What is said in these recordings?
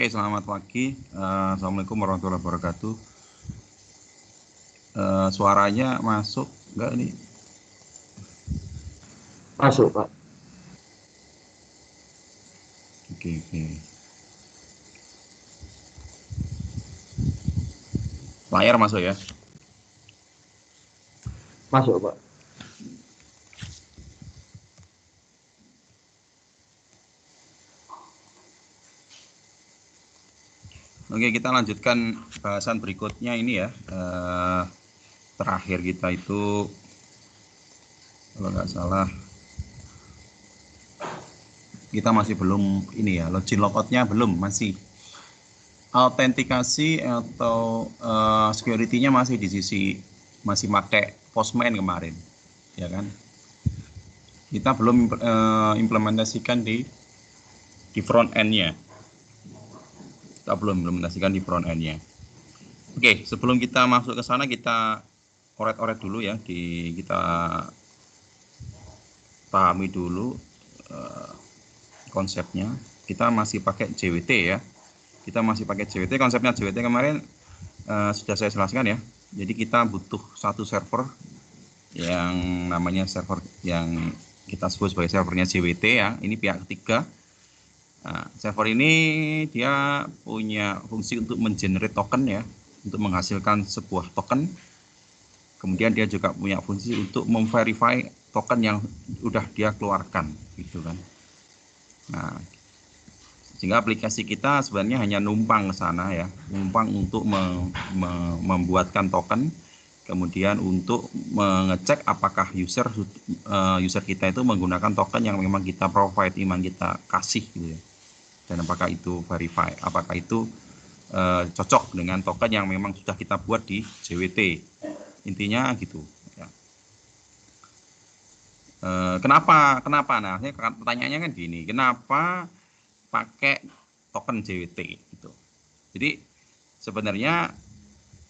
Oke, selamat pagi. Assalamualaikum warahmatullahi wabarakatuh. Suaranya masuk nggak ini? Masuk, Pak. Oke. Layar masuk ya? Masuk, Pak. Oke, kita lanjutkan bahasan berikutnya ini ya. Terakhir kita itu, kalau nggak salah, kita masih belum ini ya, login logoutnya belum, masih. Autentikasi atau security-nya masih di sisi, masih pakai Postman kemarin, ya kan? Kita belum implementasikan di front end-nya. Kita belum implementasikan di front end-nya. Oke, sebelum kita masuk ke sana, kita oret-oret dulu ya, kita pahami dulu konsepnya. Kita masih pakai JWT ya. Kita masih pakai JWT. Konsepnya JWT kemarin sudah saya jelaskan ya. Jadi kita butuh satu server yang namanya server yang kita sebut sebagai servernya JWT ya. Ini pihak ketiga. Nah, server ini dia punya fungsi untuk mengenerate token ya, untuk menghasilkan sebuah token. Kemudian dia juga punya fungsi untuk memverify token yang udah dia keluarkan, gitu kan. Nah, sehingga aplikasi kita sebenarnya hanya numpang ke sana ya, numpang untuk membuatkan token, kemudian untuk mengecek apakah user kita itu menggunakan token yang memang kita provide, memang kita kasih gitu ya. Dan apakah itu verify, apakah itu cocok dengan token yang memang sudah kita buat di JWT. Intinya gitu ya. Kenapa? Nah, pertanyaannya kan gini, kenapa pakai token JWT gitu. Jadi sebenarnya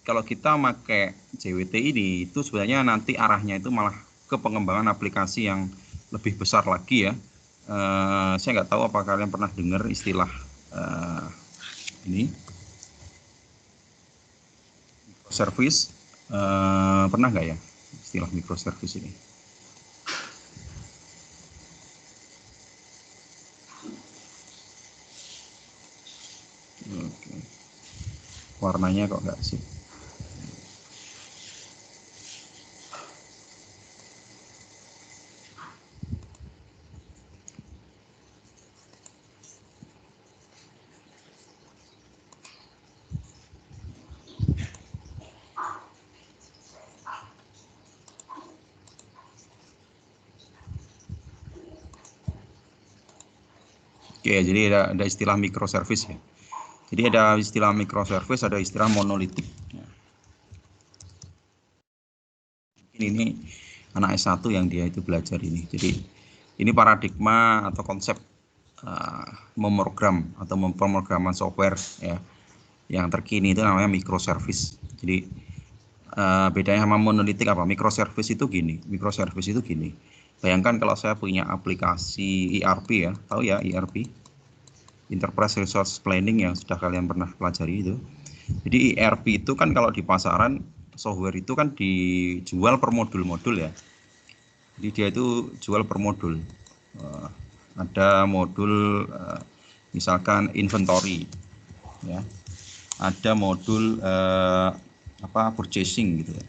kalau kita pakai JWT ini itu sebenarnya nanti arahnya itu malah ke pengembangan aplikasi yang lebih besar lagi ya. Saya nggak tahu apakah kalian pernah dengar istilah ini microservice. Pernah nggak ya istilah microservice ini? Oke. Warnanya kok nggak sih? Oke, jadi ada istilah microservice ya. Jadi ada istilah microservice, ada istilah monolitik. Ini anak S1 yang dia itu belajar ini. Jadi ini paradigma atau konsep memprogram atau pemrograman software ya yang terkini itu namanya microservice. Jadi bedanya sama monolitik apa? Microservice itu gini. Bayangkan kalau saya punya aplikasi ERP ya, tahu ya ERP? Enterprise Resource Planning yang sudah kalian pernah pelajari itu. Jadi ERP itu kan kalau di pasaran software itu kan dijual per modul-modul ya. Jadi dia itu jual per modul. Ada modul misalkan inventory ya. Ada modul purchasing gitu ya.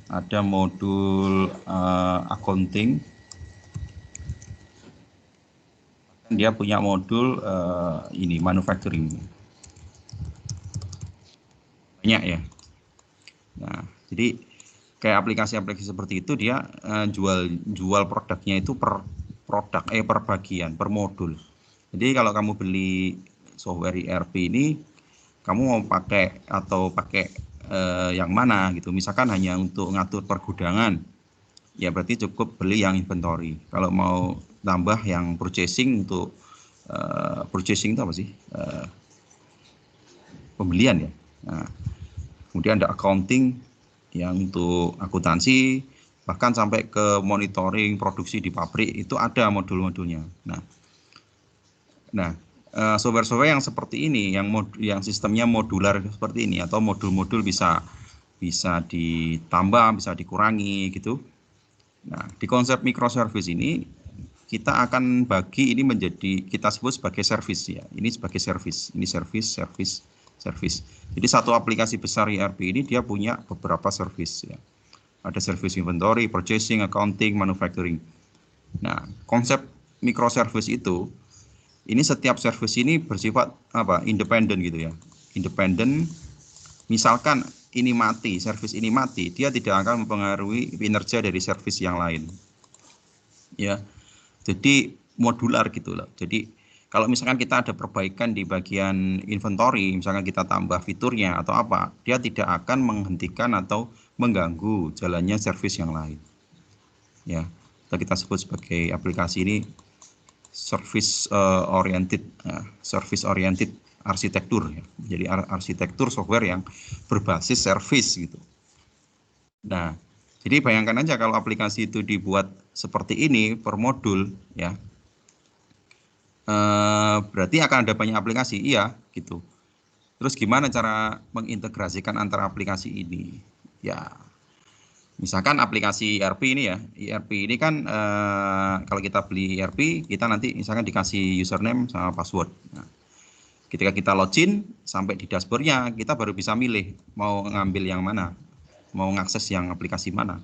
Ada modul accounting. Dia punya modul ini manufacturing. Banyak ya. Nah, jadi kayak aplikasi-aplikasi seperti itu dia jual produknya itu per produk per bagian, per modul. Jadi kalau kamu beli software ERP ini, kamu mau pakai atau pakai yang mana gitu. Misalkan hanya untuk ngatur pergudangan, ya berarti cukup beli yang inventory. Kalau mau tambah yang purchasing untuk purchasing itu apa sih? Pembelian ya. Nah, kemudian ada accounting yang untuk akuntansi, bahkan sampai ke monitoring produksi di pabrik itu ada modul-modulnya. Nah, software-software yang seperti ini, yang sistemnya modular seperti ini, atau modul-modul bisa ditambah, bisa dikurangi gitu. Nah, di konsep microservice ini kita akan bagi ini menjadi, kita sebut sebagai service ya. Ini sebagai service, ini service. Jadi satu aplikasi besar ERP ini dia punya beberapa service ya. Ada service inventory, purchasing, accounting, manufacturing. Nah, konsep microservice itu, ini setiap service ini bersifat independen gitu ya. Independen. Misalkan ini mati, service ini mati, dia tidak akan mempengaruhi kinerja dari service yang lain. Ya. Jadi modular gitu loh. Jadi kalau misalkan kita ada perbaikan di bagian inventory, misalkan kita tambah fiturnya atau apa, dia tidak akan menghentikan atau mengganggu jalannya service yang lain. Ya, kita sebut sebagai aplikasi ini service oriented arsitektur ya. Jadi arsitektur software yang berbasis service gitu. Nah, jadi bayangkan aja kalau aplikasi itu dibuat seperti ini per modul ya. Berarti akan ada banyak aplikasi, iya gitu. Terus gimana cara mengintegrasikan antara aplikasi ini? Ya, misalkan aplikasi ERP ini ya, ERP ini kan kalau kita beli ERP, kita nanti misalkan dikasih username sama password. Nah, ketika kita login sampai di dashboardnya, kita baru bisa milih mau ngambil yang mana, mau ngakses yang aplikasi mana.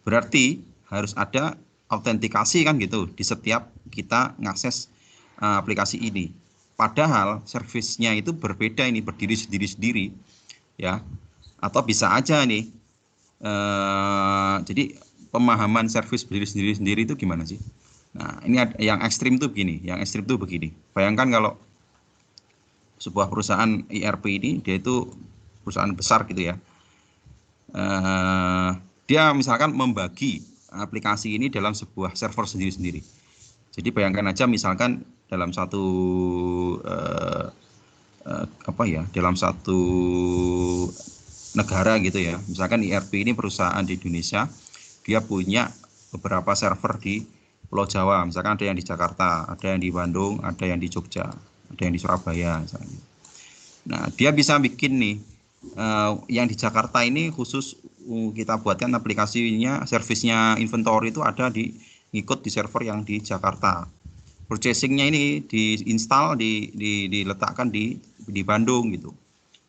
Berarti harus ada autentikasi kan gitu di setiap kita ngakses aplikasi ini. Padahal servisnya itu berbeda, ini berdiri sendiri-sendiri ya. Atau bisa aja nih jadi pemahaman servis berdiri sendiri-sendiri itu gimana sih? Nah, ini yang ekstrim tuh begini, bayangkan kalau sebuah perusahaan ERP ini, dia itu perusahaan besar gitu ya. Dia misalkan membagi aplikasi ini dalam sebuah server sendiri-sendiri. Jadi bayangkan aja misalkan dalam satu dalam satu negara gitu ya. Misalkan ERP ini perusahaan di Indonesia, dia punya beberapa server di Pulau Jawa. Misalkan ada yang di Jakarta, ada yang di Bandung, ada yang di Jogja, ada yang di Surabaya misalnya. Nah, dia bisa bikin nih yang di Jakarta ini khusus kita buatkan aplikasinya, servisnya inventory itu ada ngikut di server yang di Jakarta. Purchasingnya ini diinstal, diletakkan di Bandung gitu.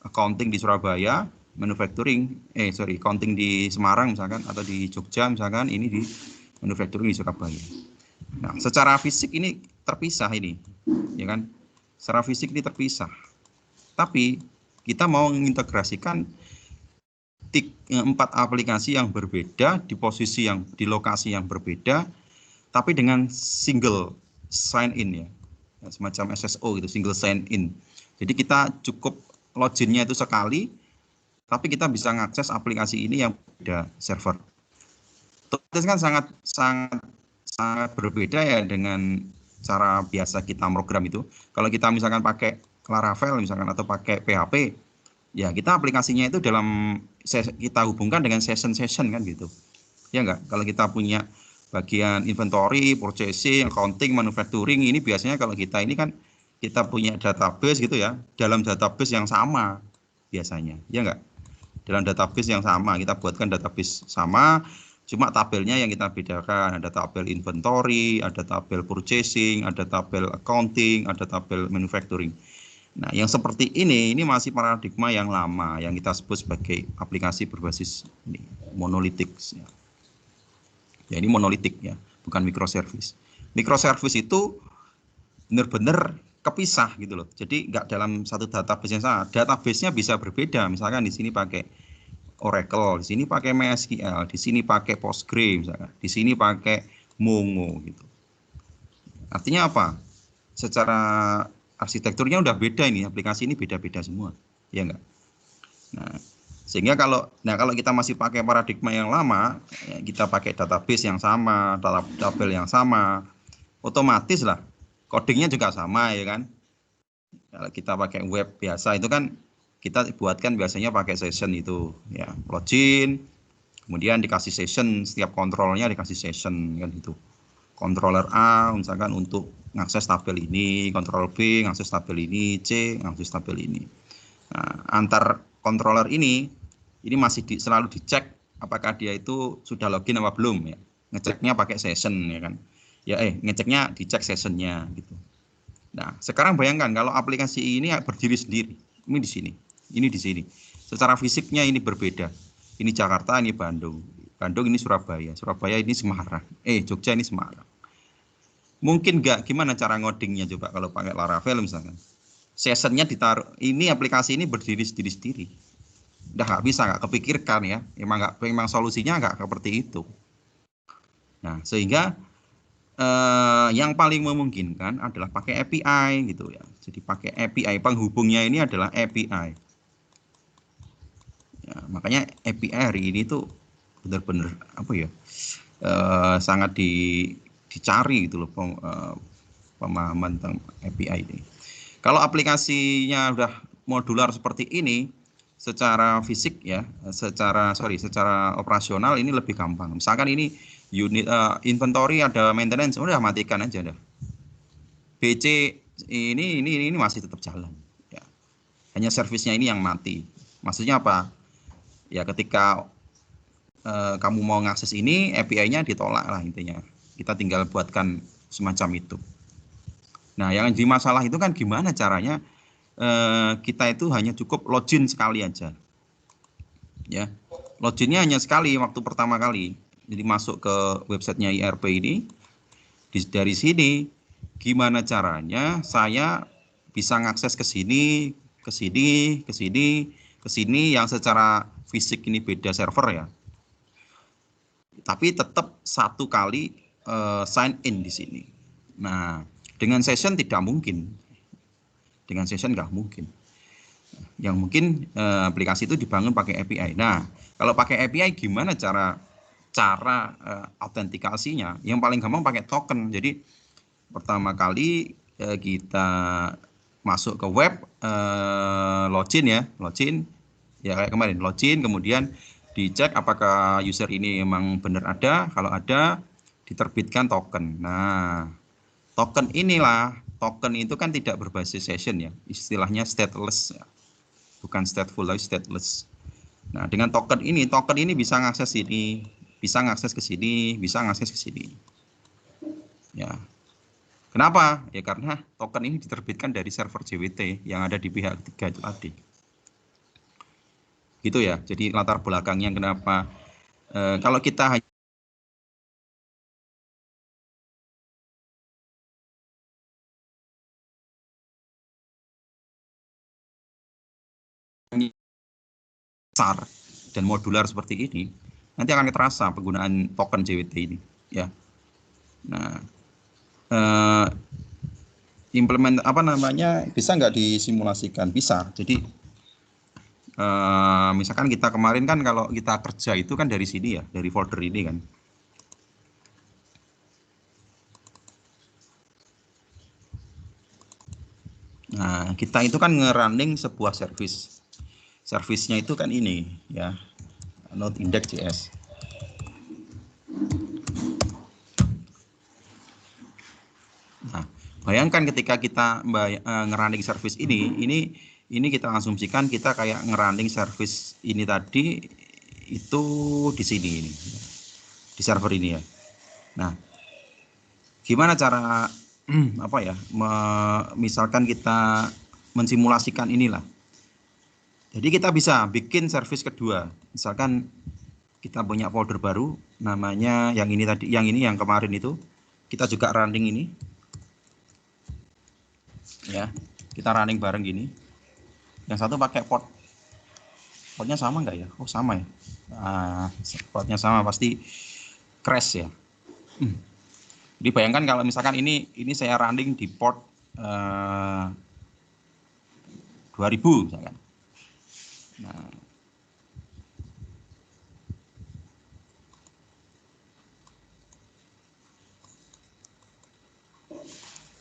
Accounting di Surabaya, accounting di Semarang misalkan, atau di Jogja misalkan, ini di manufacturing di Surabaya. Nah, secara fisik ini terpisah ini, ya kan? Secara fisik ini terpisah. Tapi kita mau mengintegrasikan 4 aplikasi yang berbeda di posisi di lokasi yang berbeda, tapi dengan single sign in ya, semacam SSO gitu, single sign in. Jadi kita cukup loginnya itu sekali, tapi kita bisa mengakses aplikasi ini yang beda server. Itu kan sangat berbeda ya dengan cara biasa kita program itu. Kalau kita misalkan pakai Laravel misalkan atau pakai PHP, ya kita aplikasinya itu kita hubungkan dengan session kan gitu. Ya enggak? Kalau kita punya bagian inventory, purchasing, accounting, manufacturing, ini biasanya kalau kita ini kan kita punya database gitu ya, dalam database yang sama biasanya, ya enggak? Dalam database yang sama, kita buatkan database sama, cuma tabelnya yang kita bedakan, ada tabel inventory, ada tabel purchasing, ada tabel accounting, ada tabel manufacturing. Nah, yang seperti ini masih paradigma yang lama, yang kita sebut sebagai aplikasi berbasis monolitik. Ya, ini monolitik ya, bukan microservice. Microservice itu benar-benar kepisah gitu loh. Jadi nggak dalam satu database yang sama. Database-nya bisa berbeda. Misalkan di sini pakai Oracle, di sini pakai MySQL, di sini pakai Postgre, misalkan, di sini pakai Mongo gitu. Artinya apa? Secara arsitekturnya udah beda ini, aplikasi ini beda-beda semua, ya enggak? Nah, sehingga kalau kita masih pakai paradigma yang lama, ya kita pakai database yang sama, tabel yang sama, otomatis lah codingnya juga sama ya kan. Kalau kita pakai web biasa itu kan kita buatkan biasanya pakai session itu ya, login, kemudian dikasih session, setiap kontrolnya dikasih session kan gitu. Controller A misalkan untuk ngakses tabel ini, Ctrl B, ngakses tabel ini, C, ngakses tabel ini. Nah, antar controller ini masih selalu dicek apakah dia itu sudah login apa belum ya. Ngeceknya pakai session ya kan. Ya ngeceknya dicek sessionnya gitu. Nah, sekarang bayangkan kalau aplikasi ini berdiri sendiri. Ini di sini. Ini di sini. Secara fisiknya ini berbeda. Ini Jakarta, ini Bandung. Bandung ini Surabaya. Surabaya ini Semarang. Jogja ini Semarang. Mungkin nggak, gimana cara ngodingnya coba kalau pakai Laravel misalkan. Sessionnya ditaruh, ini aplikasi ini berdiri sendiri-sendiri. Udah nggak bisa, nggak kepikirkan ya. Memang solusinya nggak seperti itu. Nah, sehingga yang paling memungkinkan adalah pakai API gitu ya. Jadi pakai API, penghubungnya ini adalah API. Ya, makanya API hari ini tuh benar-benar apa ya, sangat dicari gitu loh pemahaman tentang API ini. Kalau aplikasinya udah modular seperti ini, secara fisik ya, secara operasional ini lebih gampang. Misalkan ini unit inventory ada maintenance, udah matikan aja dah. BC ini masih tetap jalan ya. Hanya servisnya ini yang mati. Maksudnya apa? Ya ketika kamu mau ngakses ini, API-nya ditolak lah intinya. Kita tinggal buatkan semacam itu. Nah, yang jadi masalah itu kan gimana caranya kita itu hanya cukup login sekali aja. Ya, loginnya hanya sekali waktu pertama kali. Jadi masuk ke websitenya IRP ini. Dari sini, gimana caranya saya bisa ngakses ke sini, ke sini, ke sini, ke sini yang secara fisik ini beda server ya. Tapi tetap satu kali sign in di sini. Nah, dengan session tidak mungkin. Dengan session nggak mungkin. Yang mungkin aplikasi itu dibangun pakai API. Nah, kalau pakai API gimana cara autentikasinya? Yang paling gampang pakai token. Jadi pertama kali kita masuk ke web, login ya kayak kemarin, login, kemudian dicek apakah user ini memang benar ada. Kalau ada, diterbitkan token. Nah, token itu kan tidak berbasis session ya, istilahnya stateless, bukan stateful tapi stateless. Nah, dengan token ini bisa ngakses ini, bisa ngakses ke sini, bisa ngakses ke sini. Ya, kenapa? Ya karena token ini diterbitkan dari server JWT yang ada di pihak ketiga itu tadi. Gitu ya. Jadi latar belakangnya kenapa kalau kita hanya besar dan modular seperti ini, nanti akan terasa penggunaan token JWT ini ya. Nah, implement bisa nggak disimulasikan? Bisa. Jadi misalkan kita kemarin kan kalau kita kerja itu kan dari sini ya, dari folder ini kan. Nah, kita itu kan nge-running sebuah service. Servisnya itu kan ini ya, node index.js. Nah, bayangkan ketika kita nge-running service ini kita asumsikan kita kayak nge-running service ini tadi itu di sini ini, di server ini ya. Nah, gimana cara misalkan kita mensimulasikan inilah. Jadi kita bisa bikin service kedua. Misalkan kita punya folder baru namanya yang ini tadi, yang kemarin itu kita juga running ini. Ya, kita running bareng gini. Yang satu pakai portnya sama nggak ya? Oh sama ya. Portnya sama, pasti crash ya. Jadi bayangkan kalau misalkan ini saya running di port 2000 misalkan.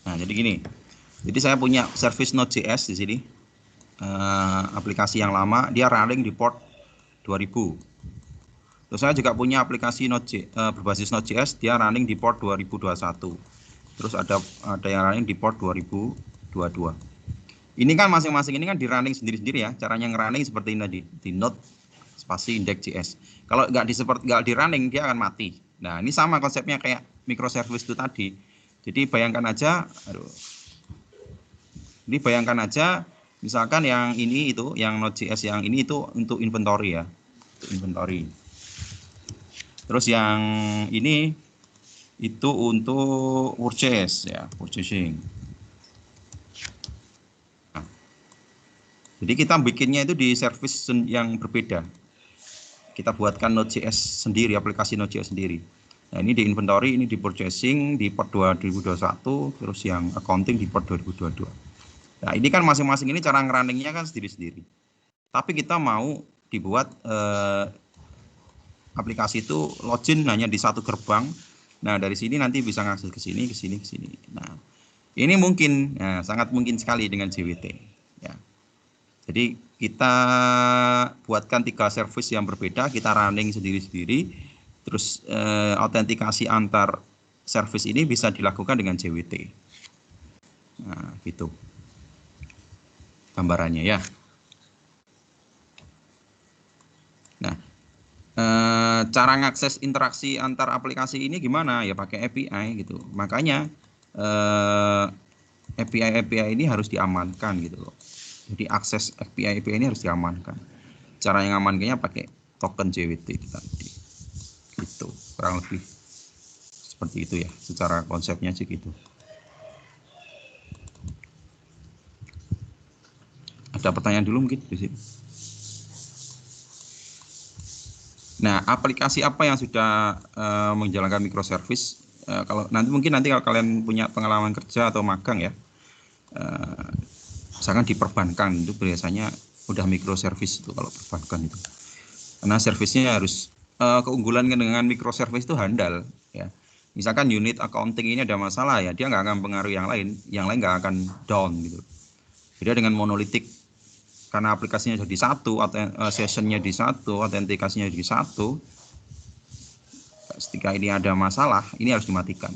Nah, jadi gini. Jadi saya punya service Node.js di sini. Aplikasi yang lama dia running di port 2000. Terus saya juga punya aplikasi berbasis Node.js, dia running di port 2021. terus ada yang running di port 2022. Ini kan masing-masing ini kan di running sendiri-sendiri ya. Caranya nge-running seperti ini tadi, di node spasi index.js. Kalau nggak di running dia akan mati. Nah, ini sama konsepnya kayak microservice itu tadi. Jadi bayangkan aja, misalkan yang ini itu, yang Node.js yang ini itu untuk inventory ya, untuk inventory. Terus yang ini itu untuk purchase ya, purchasing. Nah, jadi kita bikinnya itu di service yang berbeda. Kita buatkan Node.js sendiri, aplikasi Node.js sendiri. Nah, ini di inventory, ini di purchasing, di port 2021, terus yang accounting di port 2022. Nah, ini kan masing-masing ini cara ngerunningnya kan sendiri-sendiri. Tapi kita mau dibuat aplikasi itu login hanya di satu gerbang. Nah, dari sini nanti bisa ngakses ke sini, ke sini, ke sini. Nah, ini mungkin, ya, sangat mungkin sekali dengan JWT. Ya. Jadi kita buatkan 3 service yang berbeda, kita running sendiri-sendiri, terus autentikasi antar service ini bisa dilakukan dengan JWT. Nah, gitu gambarannya ya. Nah, cara ngakses interaksi antar aplikasi ini gimana? Ya pakai API gitu. Makanya API ini harus diamankan gitu loh. Jadi akses API ini harus diamankan. Cara yang amankannya pakai token JWT itu tadi. Gitu, kurang lebih seperti itu ya. Secara konsepnya sih gitu. Ada pertanyaan dulu mungkin di sini. Nah, aplikasi apa yang sudah menjalankan microservice? Kalau nanti kalau kalian punya pengalaman kerja atau magang ya, misalkan di perbankan itu biasanya udah microservice itu kalau perbankan itu. Karena servisnya harus keunggulan dengan microservice itu handal ya. Misalkan unit accounting ini ada masalah ya, dia nggak akan pengaruh yang lain nggak akan down gitu. Beda dengan monolitik, karena aplikasinya jadi satu, sessionnya di satu, autentikasinya di satu. Ketika ini ada masalah, ini harus dimatikan.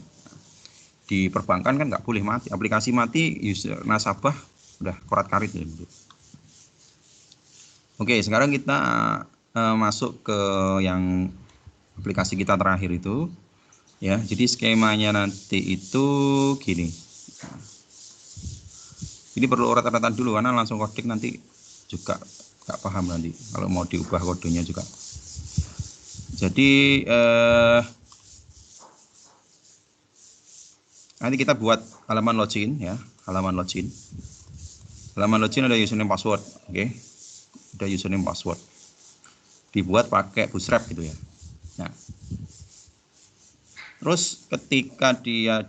Di perbankan kan nggak boleh mati, aplikasi mati, user nasabah udah korat karit ya. Oke, sekarang kita masuk ke yang aplikasi kita terakhir itu ya. Jadi skemanya nanti itu gini. Ini perlu urat-uratan dulu karena langsung coding nanti juga nggak paham nanti kalau mau diubah kodenya juga. Jadi nanti kita buat halaman login ya, halaman login. Halaman login ada username password, oke. Ada username password. Dibuat pakai Bootstrap gitu ya. Nah, terus ketika dia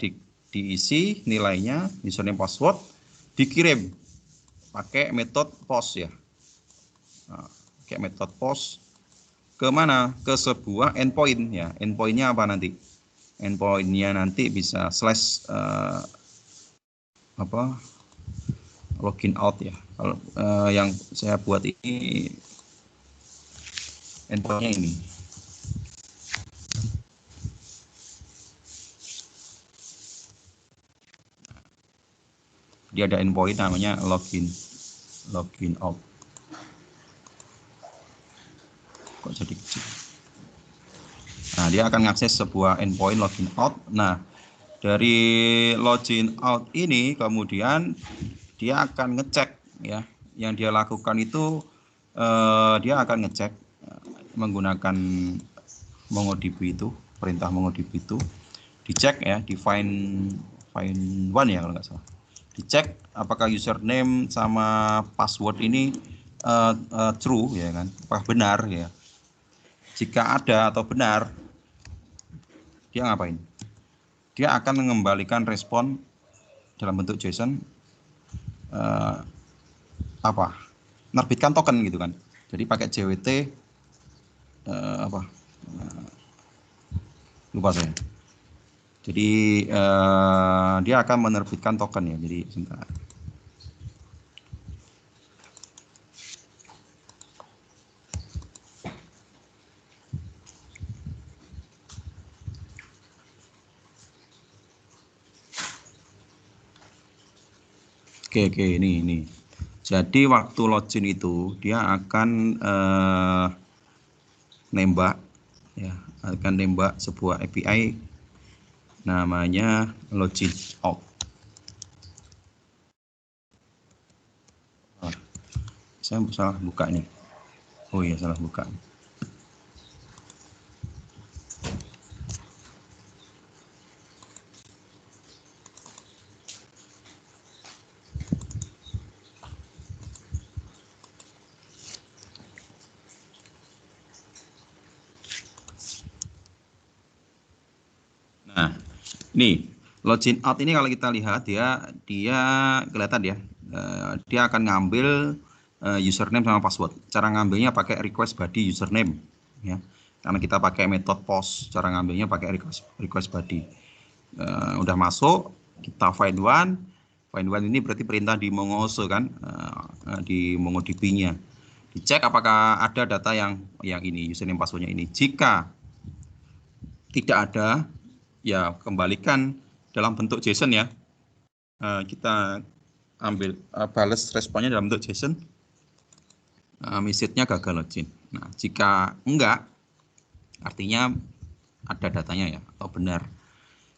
diisi nilainya username password dikirim pakai metode post ya. Nah, pakai metode post ke mana? Ke sebuah endpoint ya. Endpointnya apa nanti? Endpointnya nanti bisa slash login out ya. Kalau yang saya buat ini endpointnya ini. Dia ada endpoint namanya login out. Kok jadi kecil? Nah, dia akan mengakses sebuah endpoint login out. Nah, dari login out ini kemudian dia akan ngecek ya. Yang dia lakukan itu dia akan ngecek menggunakan MongoDB itu, perintah MongoDB itu dicek ya, di find one ya kalau nggak salah. Dicek apakah username sama password ini true ya kan, apakah benar ya. Jika ada atau benar, dia ngapain? Dia akan mengembalikan respon dalam bentuk JSON menerbitkan token gitu kan. Jadi pakai JWT lupa saya. Jadi dia akan menerbitkan token ya. Jadi sebentar. Oke, ini. Jadi waktu login itu dia akan nembak sebuah API namanya login out. Saya salah buka nih. Oh iya, salah buka. Nah, ini login out ini kalau kita lihat dia kelihatan ya. Dia akan ngambil username sama password. Cara ngambilnya pakai request body username ya. Karena kita pakai metode post, cara ngambilnya pakai request body. Udah masuk, kita find one. Find one ini berarti perintah di MongoOS kan, di MongoDB-nya. Dicek apakah ada data yang ini, username passwordnya ini. Jika tidak ada, ya kembalikan dalam bentuk JSON ya. Kita ambil balas responnya dalam bentuk JSON. Message-nya gagal login. Nah, jika enggak, artinya ada datanya ya, atau benar.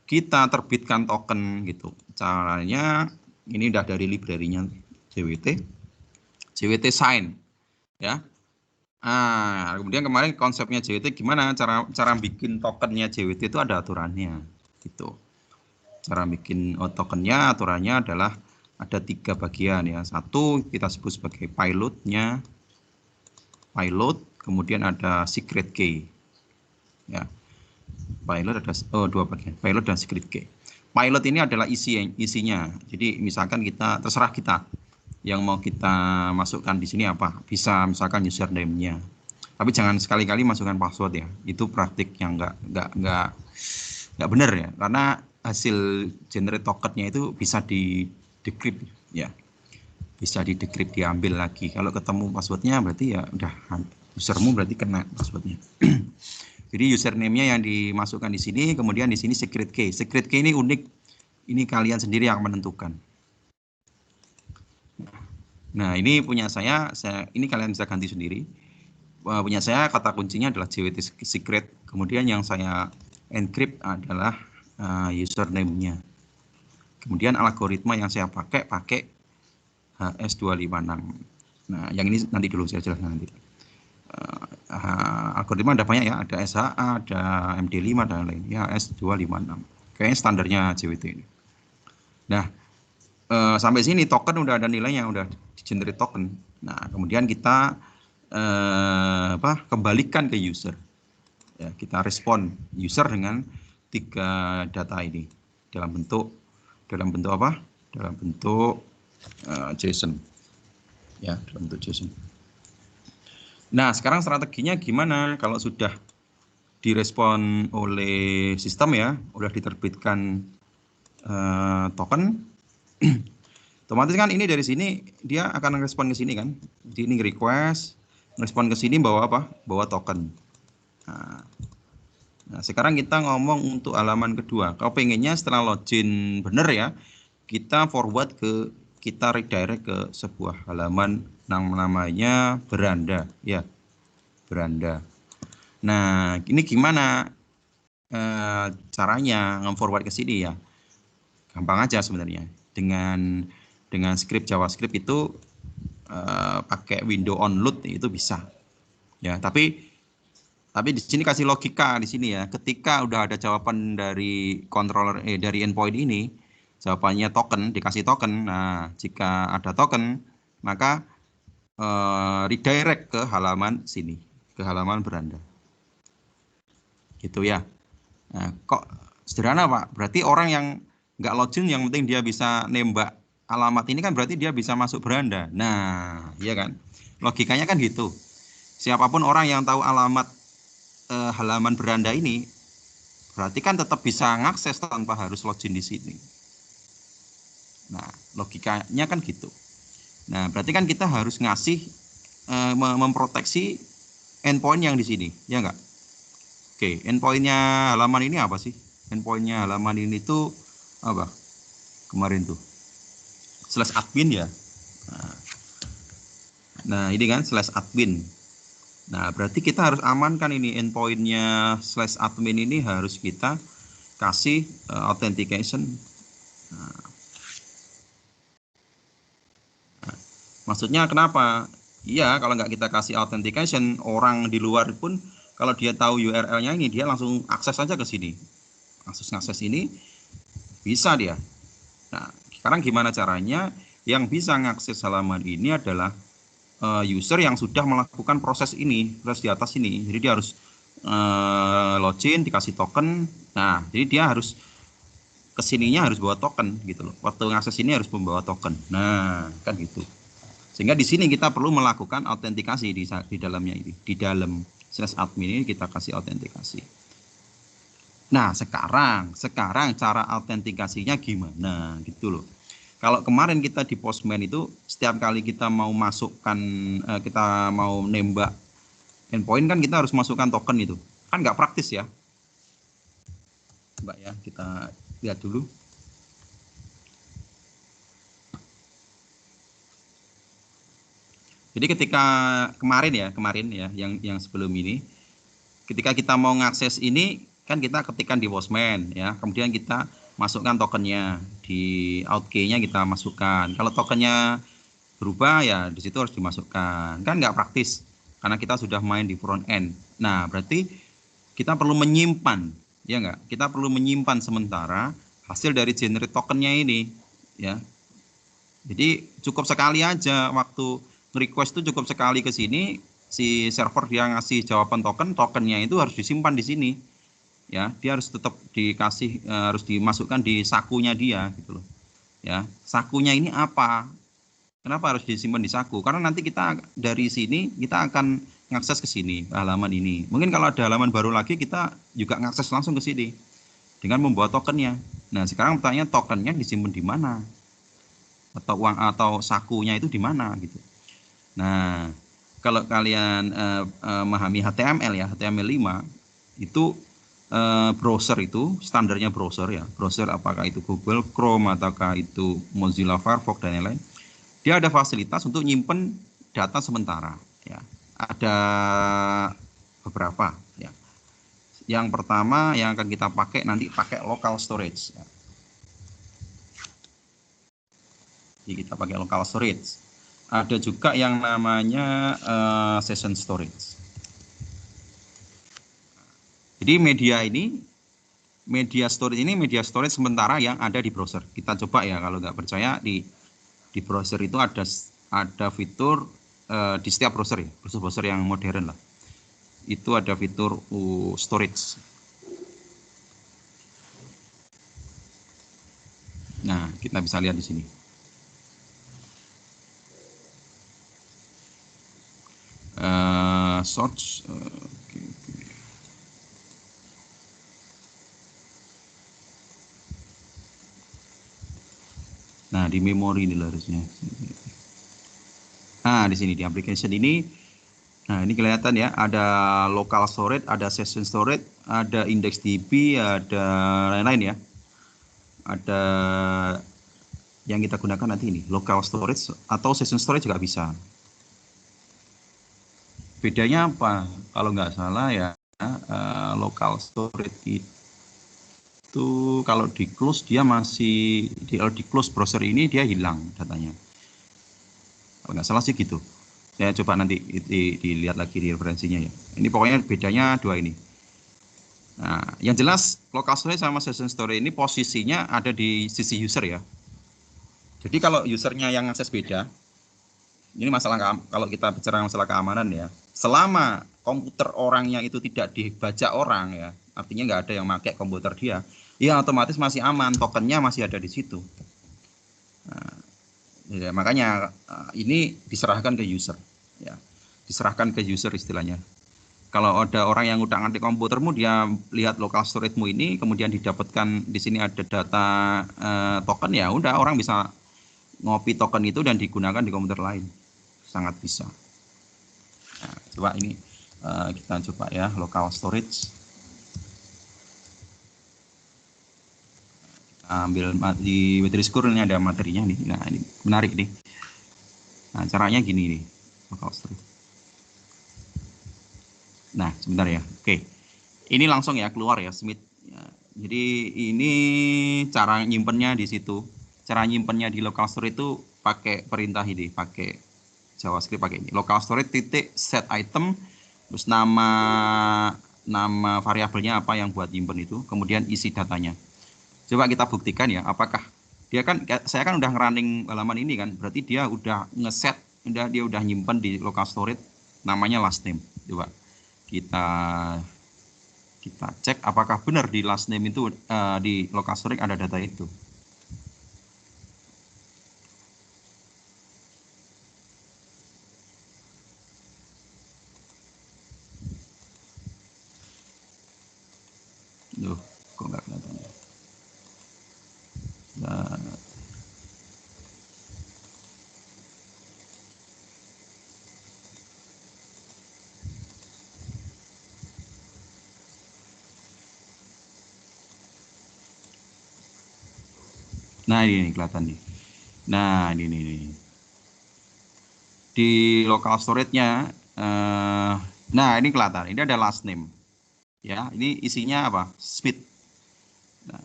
Kita terbitkan token gitu. Caranya ini udah dari library-nya JWT sign ya. Kemudian kemarin konsepnya JWT gimana cara bikin tokennya JWT itu ada aturannya gitu. Cara bikin tokennya aturannya adalah ada 3 bagian ya. Satu kita sebut sebagai pilot, kemudian ada secret key ya. Pilot ada 2 bagian, pilot dan secret key. Pilot ini adalah isinya. Jadi misalkan terserah kita yang mau kita masukkan di sini apa. Bisa misalkan username-nya. Tapi jangan sekali-kali masukkan password ya. Itu praktik yang nggak benar ya. Karena hasil generate tokennya itu bisa di-decrypt ya. Bisa di-decrypt, diambil lagi. Kalau ketemu passwordnya berarti ya udah usermu berarti kena passwordnya. Jadi username-nya yang dimasukkan di sini, kemudian di sini secret key. Secret key ini unik, ini kalian sendiri yang menentukan. Nah, ini punya saya ini kalian bisa ganti sendiri. Punya saya kata kuncinya adalah JWT secret, kemudian yang saya encrypt adalah username-nya. Kemudian algoritma yang saya pakai HS256. Nah, yang ini nanti dulu saya jelaskan nanti. Algoritma ada banyak ya, ada SHA, ada MD5 dan lain ya, HS256. Kayaknya standarnya JWT ini. Nah, sampai sini token udah ada nilainya, udah di-generate token. Nah, kemudian kita kembalikan ke user. Ya, kita respon user dengan 3 data ini dalam bentuk apa? Dalam bentuk JSON. Ya, dalam bentuk JSON. Nah, sekarang strateginya gimana kalau sudah direspon oleh sistem ya, udah diterbitkan token, otomatis kan ini dari sini dia akan respon ke sini kan. Jadi ini request, respon ke sini bawa apa? Bawa token. Nah, sekarang kita ngomong untuk halaman kedua. Kalau pengennya setelah login bener ya, kita redirect ke sebuah halaman yang namanya beranda ya, beranda. Nah, ini gimana caranya nge-forward ke sini ya? Gampang aja sebenarnya. Dengan script JavaScript itu pakai window onload itu bisa. Ya, tapi di sini kasih logika di sini ya. Ketika udah ada jawaban dari controller dari endpoint ini, jawabannya token, dikasih token. Nah, jika ada token, maka redirect ke halaman sini, ke halaman beranda. Gitu ya. Nah, kok sederhana Pak? Berarti orang yang nggak login, yang penting dia bisa nembak alamat ini kan berarti dia bisa masuk beranda. Nah, iya kan? Logikanya kan gitu. Siapapun orang yang tahu alamat halaman beranda ini, berarti kan tetap bisa ngakses tanpa harus login di sini. Nah, logikanya kan gitu. Nah, berarti kan kita harus ngasih memproteksi endpoint yang di sini, ya nggak? Oke, endpointnya halaman ini apa sih? Endpointnya halaman ini tuh apa? Kemarin tuh /admin ya. Nah, ini kan /admin. Nah, berarti kita harus amankan ini endpointnya /admin ini harus kita kasih authentication. Nah, maksudnya kenapa? Iya, kalau nggak kita kasih authentication, orang di luar pun kalau dia tahu URL-nya ini, dia langsung akses aja ke sini. Akses ini bisa dia. Nah, sekarang gimana caranya? Yang bisa mengakses halaman ini adalah user yang sudah melakukan proses ini, proses di atas ini. Jadi dia harus login, dikasih token. Nah, jadi dia harus kesininya harus bawa token gitu loh. Waktu ngakses ini harus membawa token. Nah, kan gitu. Sehingga di sini kita perlu melakukan autentikasi di dalamnya ini. Di dalam /admin ini kita kasih autentikasi. Nah, sekarang cara autentikasinya gimana gitu loh. Kalau kemarin kita di Postman itu setiap kali kita mau masukkan kita mau nembak endpoint kan kita harus masukkan token itu. Kan nggak praktis ya. Coba ya kita lihat dulu. Jadi ketika kemarin ya yang sebelum ini, ketika kita mau ngakses ini kan kita ketikkan di Postman ya, kemudian kita masukkan tokennya di out key-nya kita masukkan. Kalau tokennya berubah ya di situ harus dimasukkan. Kan nggak praktis karena kita sudah main di front end. Nah berarti kita perlu menyimpan ya nggak? Kita perlu menyimpan sementara hasil dari generate tokennya ini ya. Jadi cukup sekali aja waktu request itu cukup sekali ke sini, si server dia ngasih jawaban tokennya itu harus disimpan di sini. Ya, dia harus tetap dikasih harus dimasukkan di sakunya dia gitu loh. Ya, sakunya ini apa? Kenapa harus disimpan di saku? Karena nanti kita dari sini kita akan ngakses ke sini, halaman ini. Mungkin kalau ada halaman baru lagi kita juga ngakses langsung ke sini dengan membawa tokennya. Nah, sekarang pertanyaannya tokennya disimpan di mana? Atau uang atau sakunya itu di mana gitu. Nah, kalau kalian memahami HTML ya, HTML5 itu browser itu standarnya browser ya. Browser apakah itu Google Chrome ataukah itu Mozilla Firefox dan lain-lain. Dia ada fasilitas untuk nyimpen data sementara ya. Ada beberapa ya. Yang pertama yang akan kita pakai nanti pakai local storage ya. Jadi kita pakai local storage. Ada juga yang namanya session storage. Jadi media storage sementara yang ada di browser. Kita coba ya kalau nggak percaya di browser itu ada fitur di setiap browser ya, browser yang modern lah. Itu ada fitur storage. Nah, kita bisa lihat di sini. Search Nah, di memori ini harusnya. Nah, di sini di application ini, nah ini kelihatan ya, ada local storage, ada session storage, ada IndexedDB, ada lain-lain ya. Ada yang kita gunakan nanti ini, local storage atau session storage juga bisa. Bedanya apa? Kalau nggak salah ya, local storage itu kalau di close dia masih di close browser ini dia hilang datanya. Kalau nggak salah sih gitu. Saya coba nanti dilihat lagi di referensinya ya. Ini pokoknya bedanya dua ini. Nah, yang jelas local storage sama session storage ini posisinya ada di sisi user ya. Jadi kalau usernya yang akses beda, ini masalah kalau kita bicara masalah keamanan ya. Selama komputer orangnya itu tidak dibaca orang ya, artinya nggak ada yang pakai komputer dia, ya otomatis masih aman, tokennya masih ada di situ. Nah, ya, makanya ini diserahkan ke user, ya, diserahkan ke user istilahnya. Kalau ada orang yang udah nganti komputermu, dia lihat local storage-mu ini, kemudian didapatkan di sini ada data token, ya udah orang bisa ngopi token itu dan digunakan di komputer lain, sangat bisa. Nah, coba ini kita coba ya local storage. Kita Ambil di Wetri School ini ada materinya nih. Nah, ini menarik nih. Nah, caranya gini nih. Local storage. Nah, sebentar ya. Oke. Ini langsung ya keluar ya Smith. Ya, jadi ini cara nyimpennya di situ. Cara nyimpennya di local storage itu pakai perintah ini, pakai JavaScript pakai ini. Local storage titik set item, terus nama variabelnya apa yang buat nyimpen itu, kemudian isi datanya. Coba kita buktikan ya, apakah dia kan, saya kan udah ngerunning halaman ini kan, berarti dia udah ngeset, dia udah nyimpen di local storage namanya last name. Coba kita cek apakah benar di last name itu di local storage ada data itu. Duh, kok nggak kelihatan ya? Nah ini kelihatan nih. Nah ini. Di local storage-nya, nah ini kelihatan. Ini ada last name. Ya, ini isinya apa? Smith. Nah,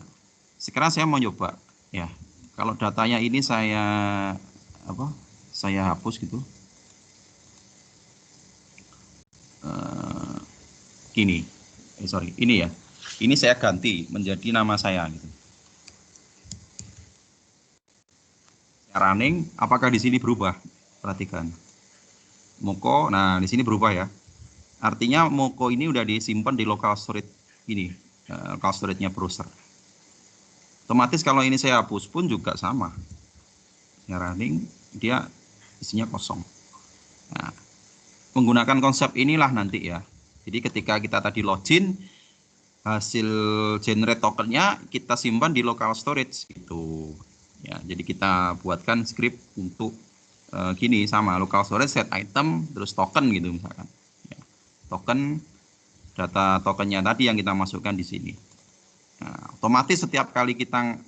sekarang saya mau coba. Ya, kalau datanya ini saya hapus gitu. Gini, ini ya. Ini saya ganti menjadi nama saya gitu. Running, apakah di sini berubah? Perhatikan. Moko, nah di sini berubah ya. Artinya Moko ini udah disimpan di local storage ini, local storage-nya browser. Otomatis kalau ini saya hapus pun juga sama. Saya running, dia isinya kosong. Nah, menggunakan konsep inilah nanti ya. Jadi ketika kita tadi login, hasil generate tokennya kita simpan di local storage gitu. Ya, jadi kita buatkan script untuk gini sama local storage set item terus token gitu misalkan. Ya, token data tokennya tadi yang kita masukkan di sini. Nah, otomatis setiap kali kita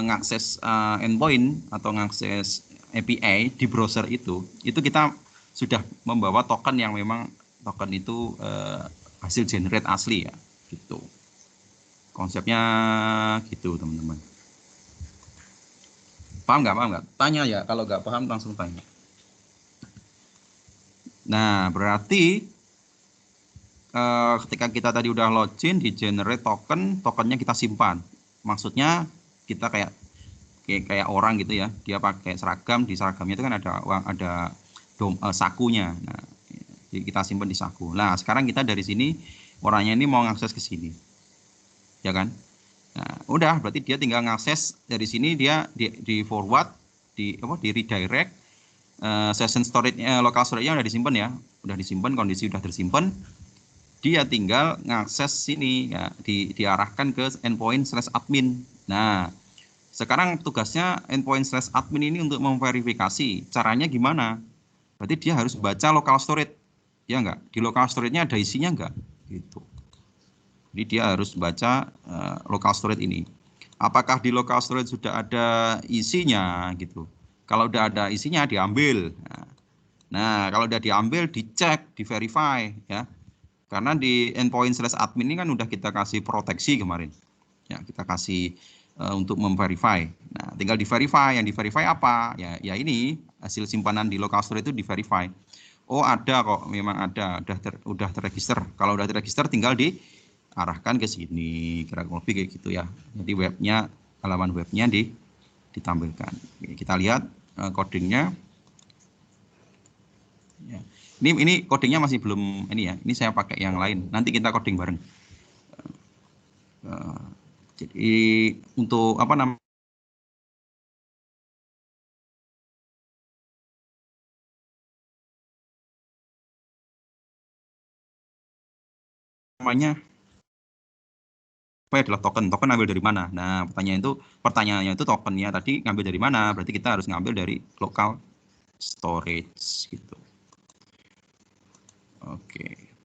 ngakses endpoint atau ngakses API di browser itu kita sudah membawa token yang memang token itu hasil generate asli ya, gitu. Konsepnya gitu teman-teman. Paham nggak? Tanya ya, kalau nggak paham langsung tanya. Nah, berarti ketika kita tadi udah login di generate tokennya kita simpan. Maksudnya kita kayak orang gitu ya, dia pakai seragam, di seragamnya itu kan ada sakunya. Nah, kita simpan di saku. Nah, sekarang kita dari sini orangnya ini mau ngakses ke sini, ya kan? Nah, udah berarti dia tinggal ngakses dari sini, dia di forward, di redirect, session storage-nya, local storage-nya udah disimpan ya, udah disimpan, kondisi udah tersimpan. Dia tinggal ngakses sini ya, diarahkan ke endpoint/admin. Nah, sekarang tugasnya endpoint/admin ini untuk memverifikasi. Caranya gimana? Berarti dia harus baca local storage, ya enggak? Di local storage-nya ada isinya enggak? Gitu. Jadi dia harus baca local storage ini. Apakah di local storage sudah ada isinya gitu? Kalau udah ada isinya diambil. Nah, kalau udah diambil dicek, di-verify ya. Karena di endpoint/admin ini kan udah kita kasih proteksi kemarin. Ya, kita kasih untuk memverify. Nah, tinggal di-verify. Yang di-verify apa? Ya ini hasil simpanan di local storage itu di-verify. Oh, ada kok, memang ada, udah terregister. Kalau udah terregister tinggal diarahkan ke sini, kira-kira lebih kayak gitu ya. Jadi webnya, halaman webnya ditampilkan. Kita lihat codingnya. Ya. Ini codingnya masih belum ini ya. Ini saya pakai yang lain. Nanti kita coding bareng. Jadi untuk apa namanya? Apa adalah token? Token ambil dari mana? Nah, pertanyaannya itu tokennya tadi ngambil dari mana? Berarti kita harus ngambil dari local storage gitu. Oke.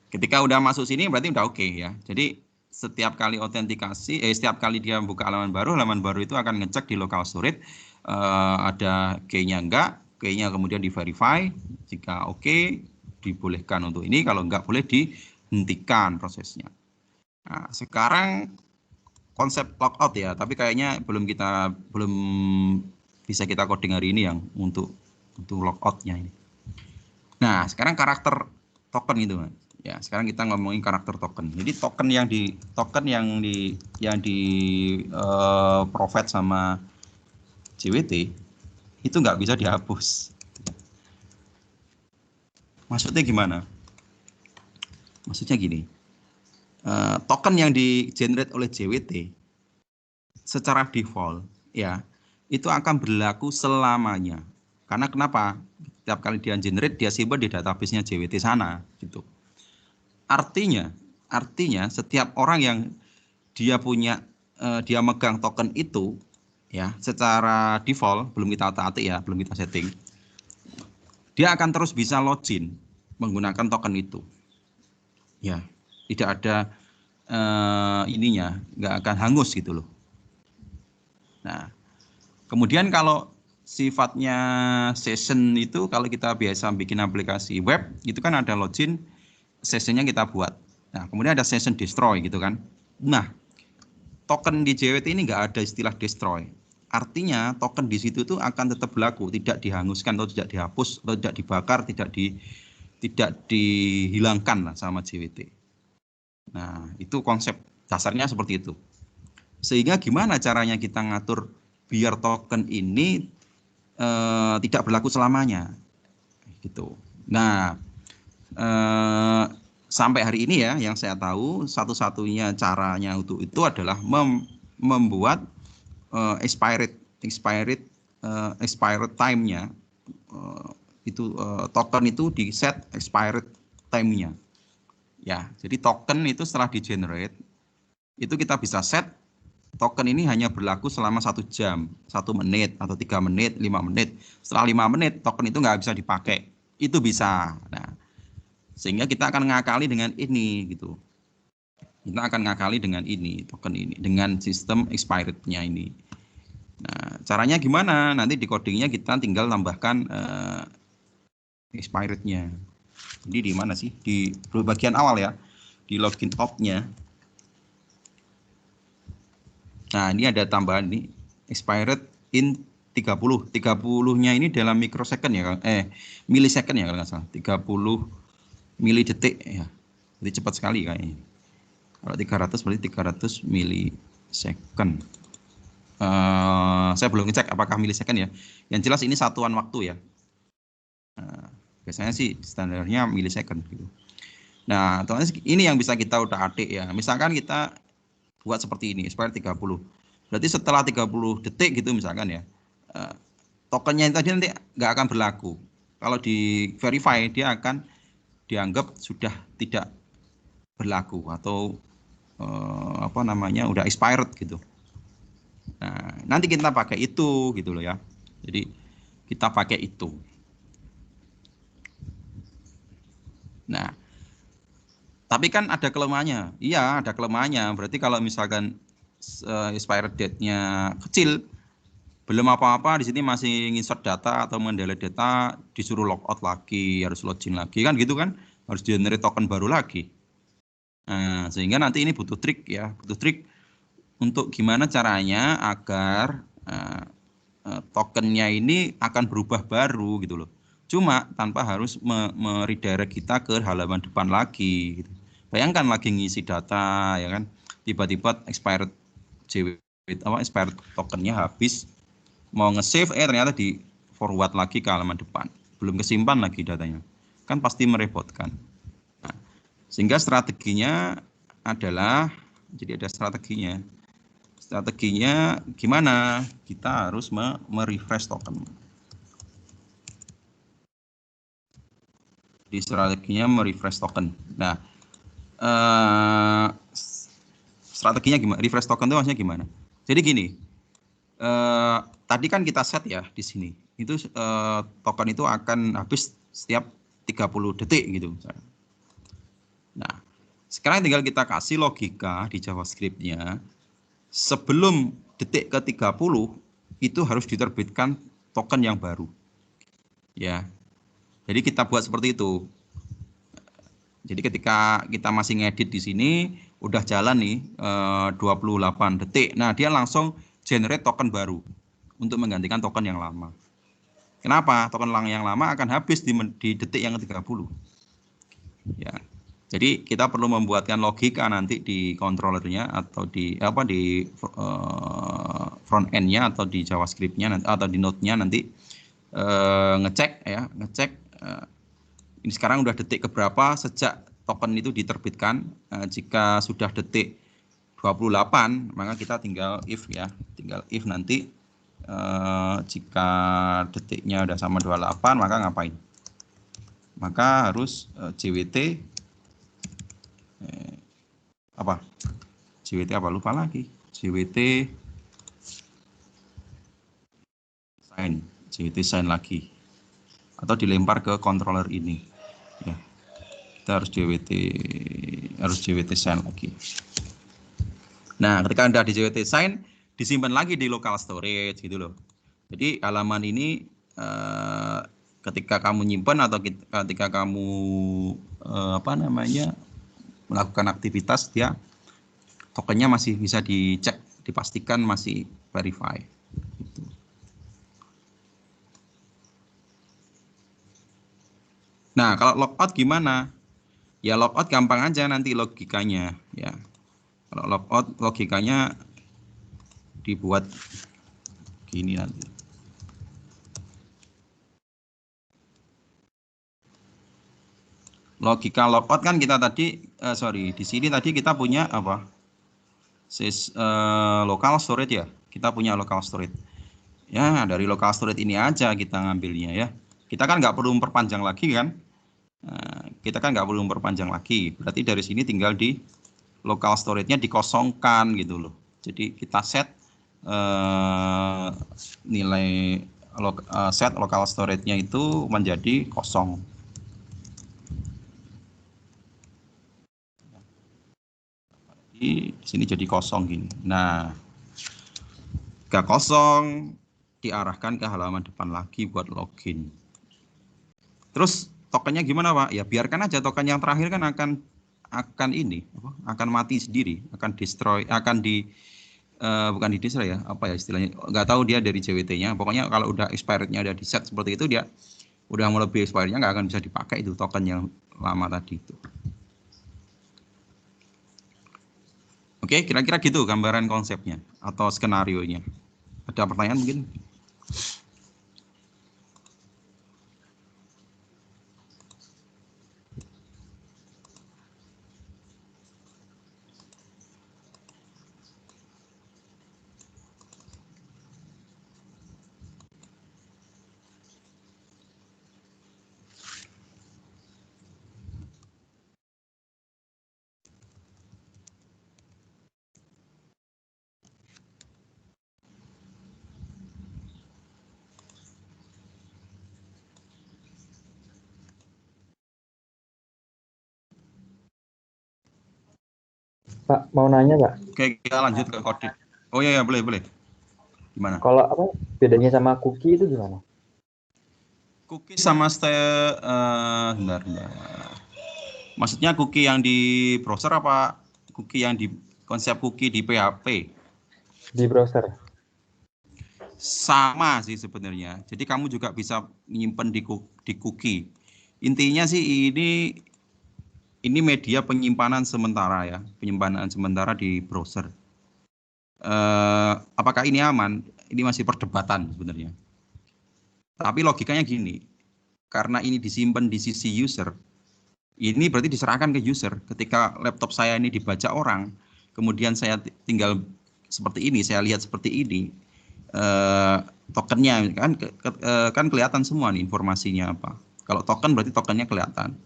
Ketika udah masuk sini berarti udah oke ya. Jadi setiap kali autentikasi, setiap kali dia buka halaman baru itu akan ngecek di local storage ada key-nya enggak, key-nya kemudian di verify, jika oke dibolehkan untuk ini, kalau enggak boleh dihentikan prosesnya. Nah, sekarang konsep logout ya, tapi kayaknya belum bisa kita coding hari ini yang untuk logoutnya ini. Nah, sekarang karakter token itu, Mas. Ya, sekarang kita ngomongin karakter token. Jadi token yang di provide sama JWT itu nggak bisa dihapus. Maksudnya gimana? Maksudnya gini, token yang di generate oleh JWT secara default ya itu akan berlaku selamanya. Karena kenapa? Setiap kali dia generate dia simpan di database-nya JWT sana gitu. Artinya setiap orang yang dia megang token itu ya secara default, belum kita taati ya, belum kita setting, dia akan terus bisa login menggunakan token itu. Ya, tidak ada nggak akan hangus gitu loh. Nah, kemudian kalau sifatnya session itu, kalau kita biasa bikin aplikasi web, itu kan ada login, sessionnya kita buat. Nah, kemudian ada session destroy gitu kan. Nah, token di JWT ini nggak ada istilah destroy. Artinya token di situ tuh akan tetap berlaku, tidak dihanguskan atau tidak dihapus atau tidak dibakar, tidak dihilangkan lah sama JWT. Nah, itu konsep dasarnya seperti itu. Sehingga gimana caranya kita ngatur biar token ini tidak berlaku selamanya, gitu. Nah, sampai hari ini ya, yang saya tahu satu-satunya caranya untuk itu adalah membuat expired time-nya, token itu di set expired time-nya. Ya, jadi token itu setelah di generate itu kita bisa set token ini hanya berlaku selama 1 jam, 1 menit atau 3 menit, 5 menit. Setelah 5 menit token itu nggak bisa dipakai. Itu bisa. Nah, sehingga kita akan ngakali dengan ini gitu. Kita akan ngakali dengan ini, token ini, dengan sistem expired-nya ini. Nah, caranya gimana? Nanti di codingnya kita tinggal tambahkan expired-nya. Jadi di mana sih? Di bagian awal ya, di login out-nya. Nah, ini ada tambahan nih, expired in 30. 30-nya ini dalam microsecond ya, millisecond ya kalau nggak salah. 30 milidetik ya. Jadi cepat sekali kayaknya. Kalau 300 berarti 300 millisecond. Saya belum ngecek apakah millisecond ya. Yang jelas ini satuan waktu ya. Biasanya sih standarnya millisecond gitu. Nah, ini yang bisa kita udah adik ya. Misalkan kita buat seperti ini, expired 30. Berarti setelah 30 detik gitu misalkan ya, tokennya tadi nanti nggak akan berlaku. Kalau di verify dia akan dianggap sudah tidak berlaku atau udah expired gitu. Nah, nanti kita pakai itu gitu loh ya. Jadi kita pakai itu. Nah, tapi kan ada kelemahannya. Iya, ada kelemahannya. Berarti kalau misalkan expired date-nya kecil, belum apa-apa di sini masih insert data atau mendelete data, disuruh logout lagi, harus login lagi kan gitu kan, harus generate token baru lagi. Nah, sehingga nanti ini butuh trik ya, butuh trik untuk gimana caranya agar tokennya ini akan berubah baru gitu loh. Cuma tanpa harus meredirect kita ke halaman depan lagi gitu. Bayangkan lagi ngisi data ya kan, tiba-tiba expired expired tokennya habis, mau nge-save ternyata di forward lagi ke halaman depan, belum kesimpan lagi datanya, kan pasti merepotkan. Nah, sehingga strateginya adalah, jadi ada strateginya gimana kita harus merefresh token. Di strateginya merefresh token. Nah, strateginya gimana? Refresh token itu maksudnya gimana? Jadi gini, tadi kan kita set ya di sini. Itu token itu akan habis setiap 30 detik gitu. Nah, Sekarang tinggal kita kasih logika di JavaScript-nya. Sebelum detik ke-30 itu harus diterbitkan token yang baru. Ya. Jadi kita buat seperti itu. Jadi ketika kita masih ngedit di sini, udah jalan nih 28 detik. Nah, dia langsung generate token baru untuk menggantikan token yang lama. Kenapa? Token yang lama akan habis di detik yang ke-30. Ya. Jadi kita perlu membuatkan logika nanti di controllernya atau di front end-nya atau di JavaScript-nya atau di Node-nya nanti ngecek ini sekarang udah detik keberapa sejak token itu diterbitkan. Jika sudah detik 28 maka kita tinggal if ya, tinggal if nanti jika detiknya udah sama 28 maka ngapain? Maka harus JWT apa? JWT apa? Lupa lagi. JWT sign lagi. Atau dilempar ke controller ini. Ya. Kita harus JWT sign lagi. Nah, ketika Anda di JWT sign, disimpan lagi di local storage gitu loh. Jadi halaman ini ketika kamu nyimpan atau ketika kamu melakukan aktivitas, dia tokennya masih bisa dicek, dipastikan masih verify. Gitu. Nah, kalau logout gimana? Ya logout gampang aja nanti logikanya ya. Kalau logout logikanya dibuat gini nanti. Logika logout kan kita tadi di sini tadi kita punya apa? Local storage ya. Kita punya local storage. Ya, dari local storage ini aja kita ngambilnya ya. Kita kan nggak perlu memperpanjang lagi kan? Berarti dari sini tinggal di local storage-nya dikosongkan gitu loh. Jadi kita set nilai set local storage-nya itu menjadi kosong. Di sini jadi kosong gini. Nah, jika kosong diarahkan ke halaman depan lagi buat login. Terus tokennya gimana, Pak? Ya biarkan aja, token yang terakhir kan akan mati sendiri, akan destroy, bukan di destroy ya, apa ya istilahnya? Nggak tahu dia dari JWT-nya. Pokoknya kalau udah expired-nya udah di set seperti itu, dia udah melebihi expired-nya nggak akan bisa dipakai itu token yang lama tadi itu. Oke, kira-kira gitu gambaran konsepnya atau skenario-nya. Ada pertanyaan mungkin? Pak, mau nanya Pak? Oke, kita lanjut ke kode. Oh iya, boleh. Gimana? Kalau apa bedanya sama cookie itu gimana? Cookie sama bentar. Maksudnya cookie yang di browser apa cookie yang di konsep cookie di PHP? Di browser. Sama sih sebenarnya. Jadi kamu juga bisa menyimpan di cookie. Intinya sih ini media penyimpanan sementara ya, penyimpanan sementara di browser. Apakah ini aman? Ini masih perdebatan sebenarnya. Tapi logikanya gini, karena ini disimpan di sisi user, ini berarti diserahkan ke user. Ketika laptop saya ini dibaca orang, kemudian saya tinggal seperti ini, saya lihat seperti ini, tokennya kan kelihatan semua nih informasinya apa. Kalau token berarti tokennya kelihatan.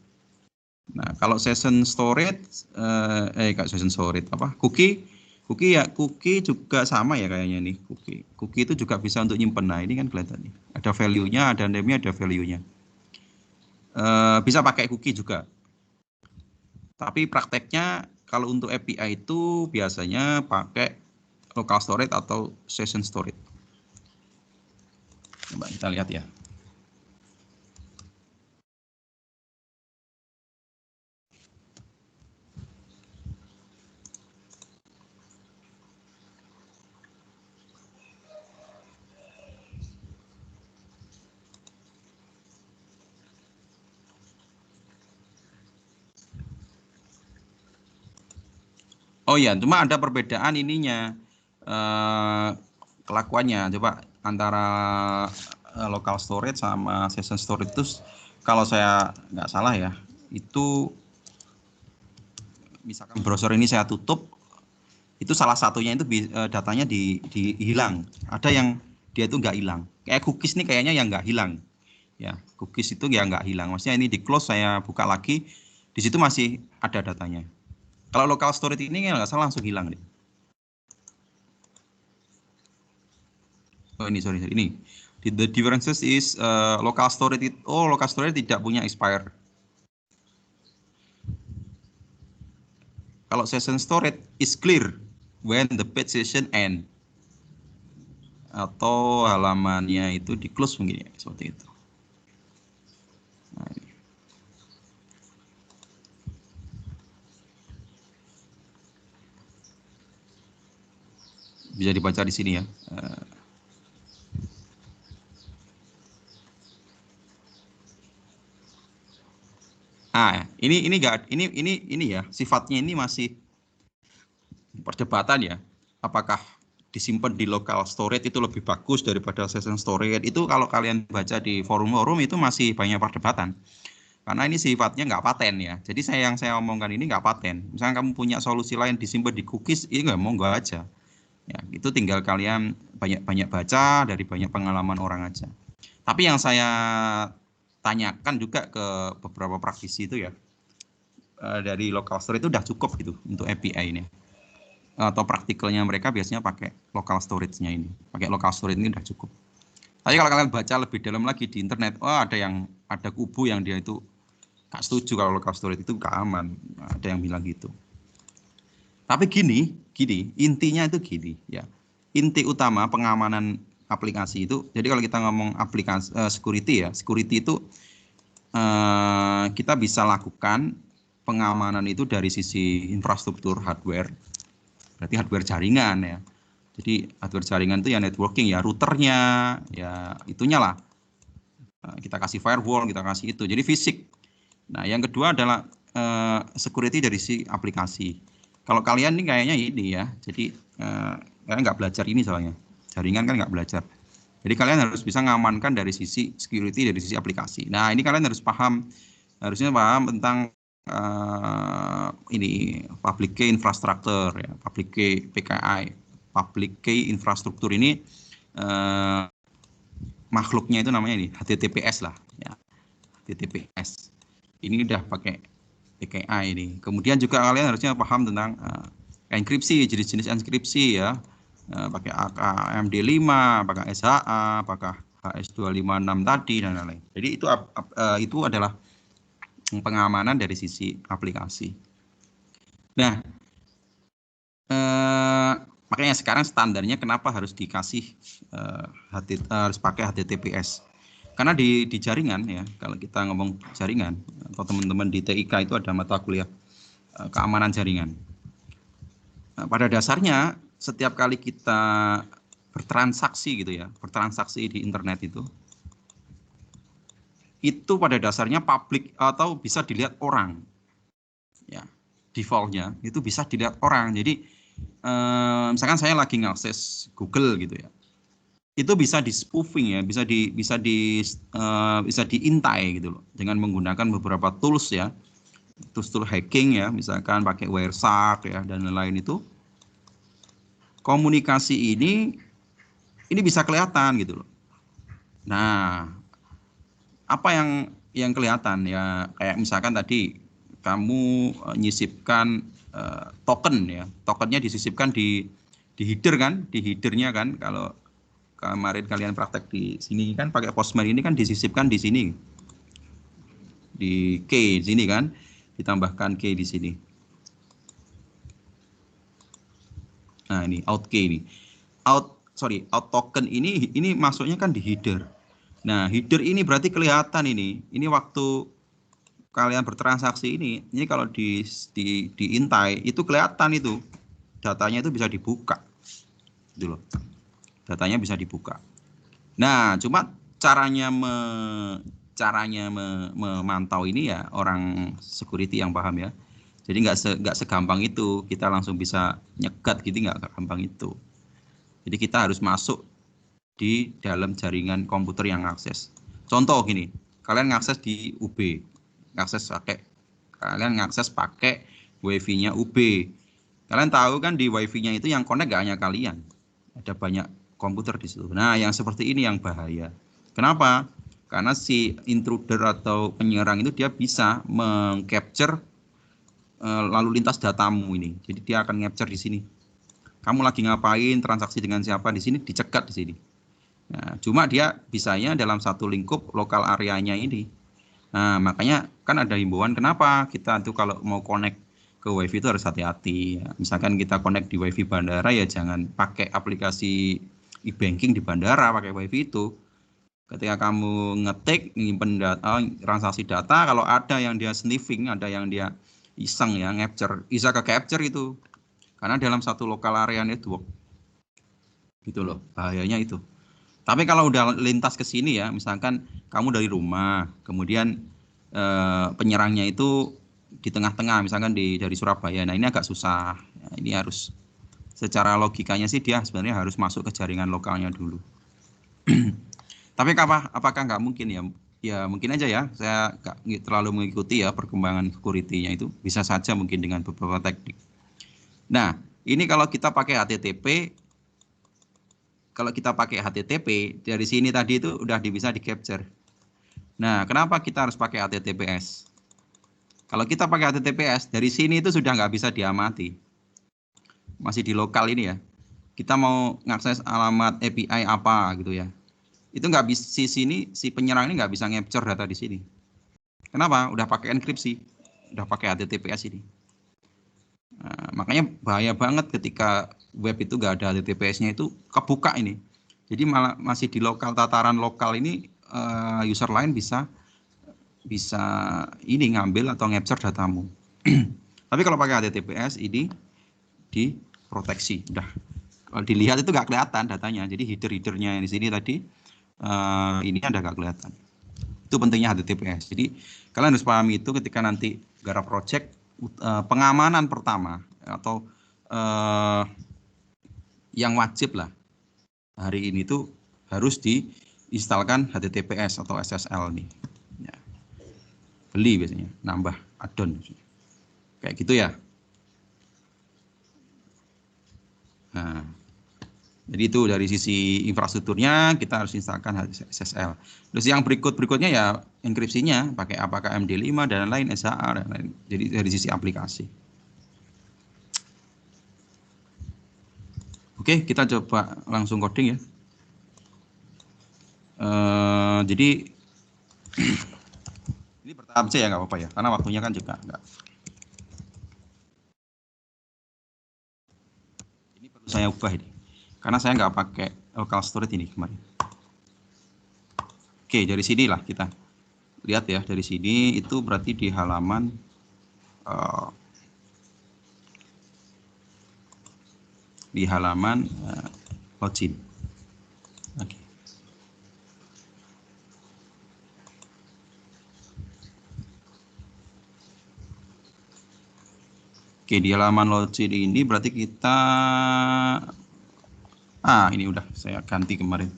Nah, kalau session storage, cookie juga sama ya kayaknya nih cookie itu juga bisa untuk nyimpen. Nah ini kan kelihatan nih ada value-nya, ada name-nya, ada value-nya. Bisa pakai cookie juga. Tapi prakteknya kalau untuk API itu biasanya pakai local storage atau session storage. Coba kita lihat ya. Oh iya, cuma ada perbedaan ininya, kelakuannya. Coba antara local storage sama session storage itu, kalau saya nggak salah ya, itu misalkan browser ini saya tutup, itu salah satunya itu datanya hilang. Ada yang dia itu nggak hilang. Kayak cookies nih kayaknya yang nggak hilang. Ya, cookies itu ya nggak hilang. Maksudnya ini di close, saya buka lagi, di situ masih ada datanya. Kalau local storage ini nggak salah langsung hilang nih. Oh ini sorry ini. The differences is local storage local storage tidak punya expire. Kalau session storage is clear when the page session end. Atau halamannya itu di close mungkin ya, seperti itu. Nah, ini. Bisa dibaca di sini ya. Ini ya, sifatnya ini masih perdebatan ya. Apakah disimpan di local storage itu lebih bagus daripada session storage? Itu kalau kalian baca di forum-forum itu masih banyak perdebatan. Karena ini sifatnya nggak paten ya. Jadi yang saya omongkan ini nggak paten. Misalnya kamu punya solusi lain disimpan di cookies, ini nggak monggo aja. Ya, itu tinggal kalian banyak-banyak baca dari banyak pengalaman orang aja. Tapi yang saya tanyakan juga ke beberapa praktisi itu ya, dari local storage itu udah cukup gitu untuk API ini. Atau praktikalnya mereka biasanya pakai local storage-nya ini. Pakai local storage ini udah cukup. Tapi kalau kalian baca lebih dalam lagi di internet, ada kubu yang dia itu nggak setuju kalau local storage itu nggak aman. Ada yang bilang gitu. Tapi gini, intinya itu gini ya. Inti utama pengamanan aplikasi itu, jadi kalau kita ngomong aplikasi security ya, security itu kita bisa lakukan pengamanan itu dari sisi infrastruktur hardware, berarti hardware jaringan ya. Jadi hardware jaringan itu ya networking ya, routernya ya itunya lah. Kita kasih firewall, kita kasih itu. Jadi fisik. Nah, yang kedua adalah security dari sisi aplikasi. Kalau kalian ini kayaknya ini ya, jadi kalian nggak belajar ini soalnya. Jaringan kan nggak belajar. Jadi kalian harus bisa mengamankan dari sisi security, dari sisi aplikasi. Nah, ini kalian harusnya paham tentang ini public key infrastructure ya, public key PKI, public key infrastruktur ini makhluknya itu namanya ini HTTPS lah ya, HTTPS. Ini udah pakai PKI ini. Kemudian juga kalian harusnya paham tentang enkripsi, jenis-jenis enkripsi ya, pakai AKMD5, pakai SHA, pakai HS256 tadi dan lain-lain. Jadi itu adalah pengamanan dari sisi aplikasi. Nah, makanya sekarang standarnya kenapa harus dikasih harus pakai HTTPS? Karena di jaringan ya, kalau kita ngomong jaringan atau teman-teman di TIK itu ada mata kuliah keamanan jaringan. Pada dasarnya setiap kali kita bertransaksi gitu ya, bertransaksi di internet itu pada dasarnya publik atau bisa dilihat orang. Ya, defaultnya itu bisa dilihat orang. Jadi misalkan saya lagi ngakses Google gitu ya. Itu bisa di spoofing ya, bisa diintai gitu loh dengan menggunakan beberapa tools ya. Tool hacking ya, misalkan pakai Wireshark ya dan lain-lain itu. Komunikasi ini bisa kelihatan gitu loh. Nah, apa yang kelihatan ya, kayak misalkan tadi kamu nyisipkan token ya, tokennya disisipkan di header kan, di headernya kan. Kalau kemarin kalian praktek di sini kan pakai Postman ini kan disisipkan di sini, di key sini kan, ditambahkan key di sini. Nah, ini out key ini. Out token ini masuknya kan di header. Nah, header ini berarti kelihatan ini. Ini waktu kalian bertransaksi ini kalau di intai itu kelihatan itu. Datanya itu bisa dibuka. Gitu loh. Datanya bisa dibuka. Nah, cuma caranya memantau ini ya orang security yang paham ya. Jadi nggak segampang itu kita langsung bisa nyegat gitu, nggak gampang itu. Jadi kita harus masuk di dalam jaringan komputer yang akses. Contoh gini, kalian ngakses di UB, kalian ngakses pakai WiFi-nya UB. Kalian tahu kan di WiFi-nya itu yang connect gak hanya kalian, ada banyak komputer di situ. Nah, yang seperti ini yang bahaya. Kenapa? Karena si intruder atau penyerang itu dia bisa mengcapture lalu lintas datamu ini. Jadi dia akan capture di sini. Kamu lagi ngapain, transaksi dengan siapa di sini, dicegat di sini. Nah, cuma dia bisanya dalam satu lingkup lokal areanya ini. Nah, makanya kan ada himbauan kenapa kita tuh kalau mau connect ke WiFi itu harus hati-hati. Misalkan kita connect di WiFi bandara ya jangan pakai aplikasi e-banking di bandara, pakai WiFi itu. Ketika kamu ngetik, nyimpen data, transaksi data, kalau ada yang dia sniffing, ada yang dia iseng ya, bisa ke capture itu. Karena dalam satu lokal area network. Gitu loh, bahayanya itu. Tapi kalau udah lintas ke sini ya, misalkan kamu dari rumah, kemudian penyerangnya itu di tengah-tengah, misalkan dari Surabaya. Nah, ini agak susah. Nah, ini harus secara logikanya sih dia sebenarnya harus masuk ke jaringan lokalnya dulu. Tapi apakah nggak mungkin ya? Ya mungkin aja ya. Saya nggak terlalu mengikuti ya perkembangan security-nya itu. Bisa saja mungkin dengan beberapa teknik. Nah, ini kalau kita pakai HTTP, dari sini tadi itu udah bisa di-capture. Nah, kenapa kita harus pakai HTTPS? Kalau kita pakai HTTPS, dari sini itu sudah nggak bisa diamati. Masih di lokal ini ya. Kita mau ngakses alamat API apa gitu ya. Itu nggak bisa, si penyerang ini nggak bisa capture data di sini. Kenapa? Udah pakai enkripsi, udah pakai HTTPS ini. Nah, makanya bahaya banget ketika web itu nggak ada HTTPS-nya itu kebuka ini. Jadi malah masih di tataran lokal ini user lain bisa ini ngambil atau capture datamu. Tapi kalau pakai HTTPS ini diproteksi, udah. Kalau dilihat itu nggak kelihatan datanya. Jadi header-headernya di sini tadi ini ada nggak kelihatan. Itu pentingnya HTTPS. Jadi kalian harus pahami itu ketika nanti garap project pengamanan pertama atau yang wajib lah hari ini tuh harus diinstalkan HTTPS atau SSL nih. Ya. Beli biasanya, nambah add-on. Kayak gitu ya. Nah, jadi itu dari sisi infrastrukturnya kita harus instalkan SSL. Terus yang berikutnya ya enkripsinya pakai apakah MD5 dan lain SHA dan lain. Jadi dari sisi aplikasi. Oke, kita coba langsung coding ya. Jadi ini bertahap aja ya nggak apa-apa ya, karena waktunya kan juga nggak. Ini perlu saya ubah ini, karena saya nggak pakai local storage ini kemarin. Oke, dari sinilah kita lihat ya, dari sini itu berarti di halaman login. Oke. Oke, di halaman login ini berarti kita ini udah saya ganti kemarin.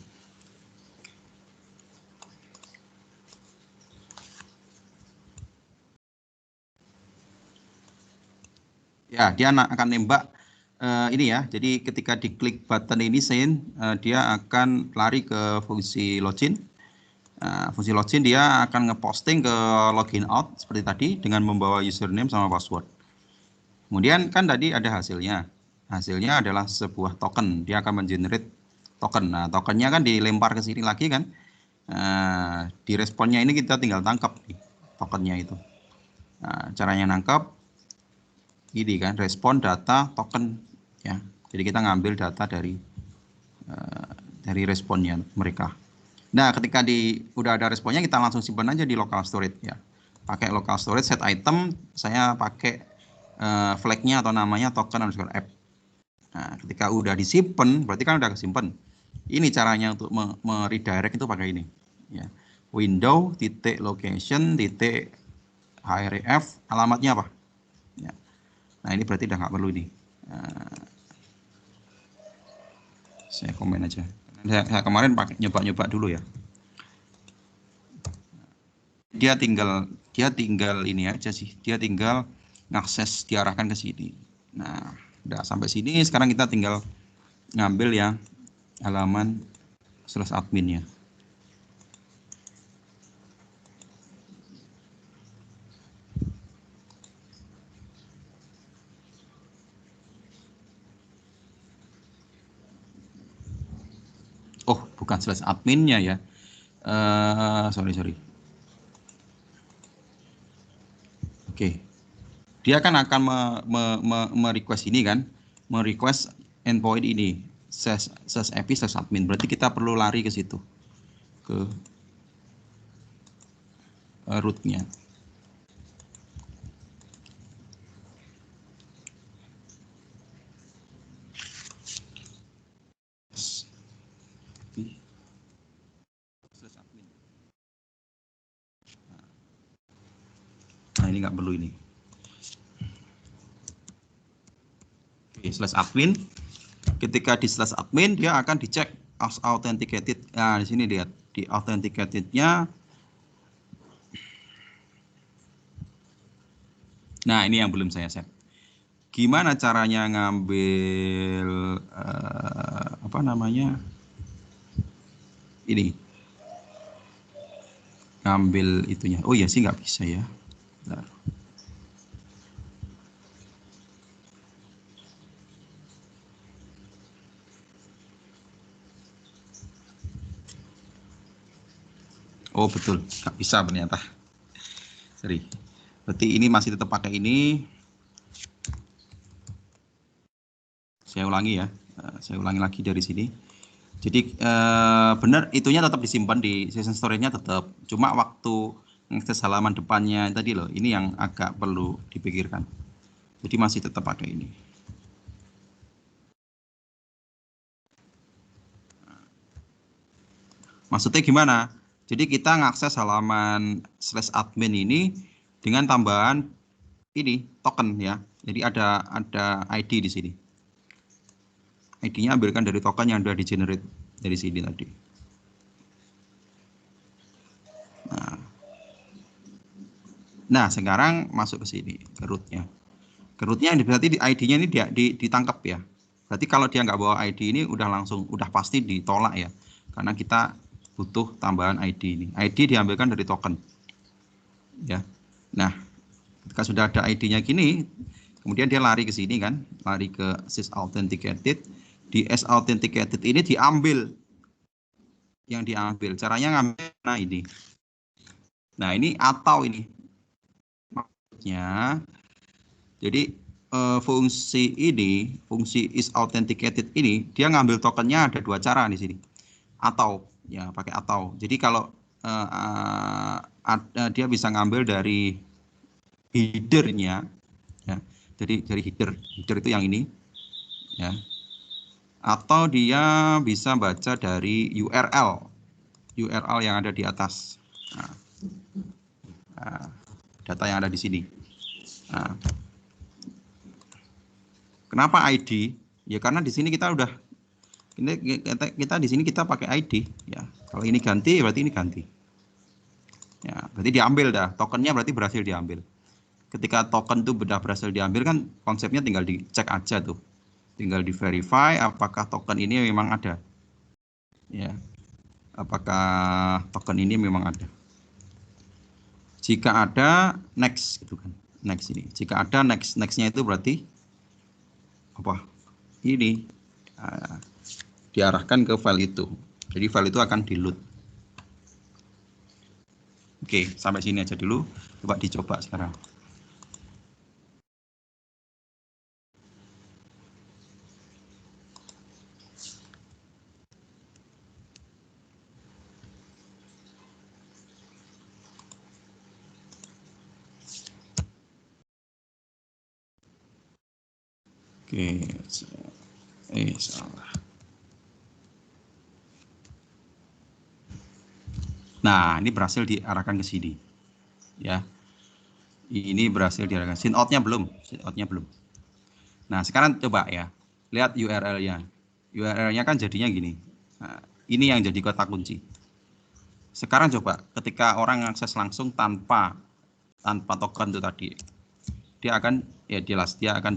Ya, dia akan nembak ini ya. Jadi ketika diklik button ini send, dia akan lari ke fungsi login. Fungsi login dia akan ngeposting ke login out seperti tadi dengan membawa username sama password. Kemudian kan tadi ada hasilnya. Hasilnya adalah sebuah token. Dia akan mengenerate token. Nah, tokennya kan dilempar ke sini lagi kan. Di responnya ini kita tinggal tangkap nih, tokennya itu. Nah, caranya nangkep ini kan, respon data token ya. Jadi kita ngambil data dari responnya mereka. Nah, ketika udah ada responnya, kita langsung simpan aja di local storage ya. Pakai local storage set item, saya pakai flagnya atau namanya token underscore app. Nah, ketika udah disimpan, berarti kan udah kesimpan. Ini caranya untuk redirect itu pakai ini. Ya. Window, titik location, titik href, alamatnya apa? Ya. Nah, ini berarti udah nggak perlu ini. Saya komen aja. Saya kemarin pakai nyoba-nyoba dulu ya. Dia tinggal ini aja sih. Dia tinggal ngakses, diarahkan ke sini. Nah, udah sampai sini. Sekarang kita tinggal ngambil yang halaman /admin ya. Oh, bukan /adminnya ya. Sorry. Oke. Dia kan akan merequest ini kan, merequest endpoint ini, /epi/admin. Berarti kita perlu lari ke situ, ke rootnya. Nah, ini nggak perlu ini. Oke, /admin. Ketika di /admin, dia akan dicek as authenticated. Nah, di sini lihat di authenticated-nya. Nah, ini yang belum saya set. Gimana caranya ngambil apa namanya? Ini. Ngambil itunya. Oh iya sih nggak bisa ya. Bentar. Oh betul, nggak bisa ternyata. Sorry. Berarti ini masih tetap pakai ini. Saya ulangi ya. Saya ulangi lagi dari sini. Jadi benar itunya tetap disimpan di session storage-nya tetap. Cuma waktu ngakses halaman depannya tadi loh, ini yang agak perlu dipikirkan. Jadi masih tetap pakai ini. Maksudnya gimana? Jadi kita ngakses halaman /admin ini dengan tambahan ini token ya. Jadi ada ID di sini. ID-nya ambilkan dari token yang sudah di-generate dari sini tadi. Nah, sekarang masuk ke sini, ke root-nya. Ke root-nya berarti ID-nya ini ditangkap ya. Berarti kalau dia nggak bawa ID ini udah pasti ditolak ya. Karena kita butuh tambahan ID ini. ID diambilkan dari token. Ya. Nah, ketika sudah ada ID-nya gini, kemudian dia lari ke sini kan, lari ke sysauthenticated. Di sauthenticated ini diambil. Yang diambil, caranya ngambil nah ini. Nah, ini atau ini. Maksudnya, jadi fungsi ini, fungsi isAuthenticated ini, dia ngambil tokennya ada dua cara di sini. Atau, ya pakai atau. Jadi kalau dia bisa ngambil dari header-nya, ya, dari header itu yang ini, ya. Atau dia bisa baca dari URL yang ada di atas. Nah, data yang ada di sini. Nah, kenapa ID? Ya karena di sini kita di sini kita pakai ID ya. Kalau ini ganti berarti ini ganti. Ya, berarti diambil dah. Tokennya berarti berhasil diambil. Ketika token itu sudah berhasil diambil kan konsepnya tinggal dicek aja tuh. Tinggal di verify apakah token ini memang ada. Ya. Apakah token ini memang ada. Jika ada next gitu kan. Next ini. Jika ada next-nya itu berarti apa? Ini diarahkan ke file itu. Jadi file itu akan di-load. Oke, sampai sini aja dulu. Coba dicoba sekarang. Oke, salah. Nah, ini berhasil diarahkan ke sini, ya. Ini berhasil diarahkan. Sin out-nya belum, Nah, sekarang coba ya, lihat URL-nya. URL-nya kan jadinya gini. Nah, ini yang jadi kata kunci. Sekarang coba, ketika orang akses langsung tanpa token itu tadi, dia akan jelas dia akan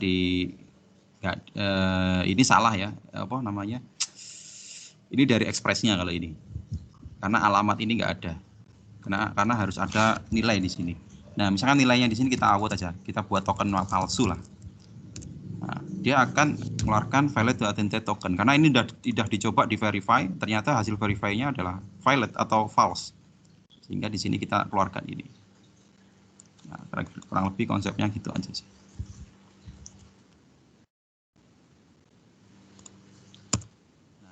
ini salah ya, apa namanya? Ini dari Express-nya kalau ini, karena alamat ini nggak ada, karena harus ada nilai di sini. Nah, misalkan nilainya di sini kita awet aja, kita buat token palsu lah. Nah, dia akan mengeluarkan valid to authenticate token, karena ini tidak dicoba di verify, ternyata hasil verify-nya adalah valid atau false, sehingga di sini kita keluarkan ini. Nah, kurang lebih konsepnya gitu aja sih.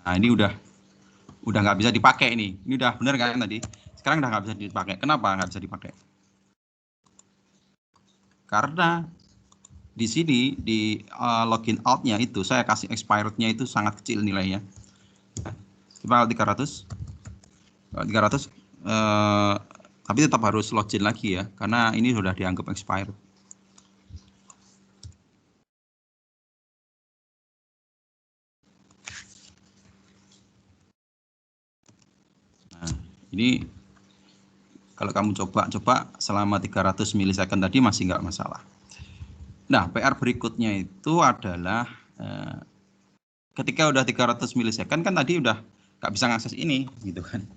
Nah, ini udah nggak bisa dipakai ini. Ini udah bener kan tadi? Sekarang udah nggak bisa dipakai. Kenapa nggak bisa dipakai? Karena di sini di login out-nya itu saya kasih expired-nya itu sangat kecil nilainya. Coba 300. 300 tapi tetap harus login lagi ya, karena ini sudah dianggap expired. Nah, ini kalau kamu coba selama 300 milisecond tadi masih nggak masalah. Nah, PR berikutnya itu adalah ketika udah 300 milisecond kan tadi udah nggak bisa ngakses ini gitu kan.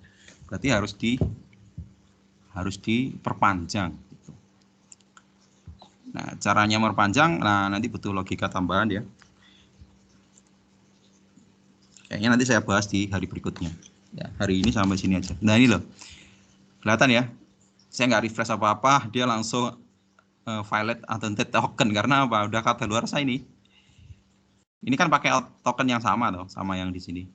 Berarti harus diperpanjang gitu. Nah, caranya memperpanjang, nah nanti butuh logika tambahan ya. Kayaknya nanti saya bahas di hari berikutnya. Ya, hari ini sampai sini aja. Nah, ini loh. Kelihatan ya? Saya nggak refresh apa-apa, dia langsung valid authenticate token karena apa? Udah kata luar saya ini. Ini kan pakai token yang sama tuh, sama yang di sini.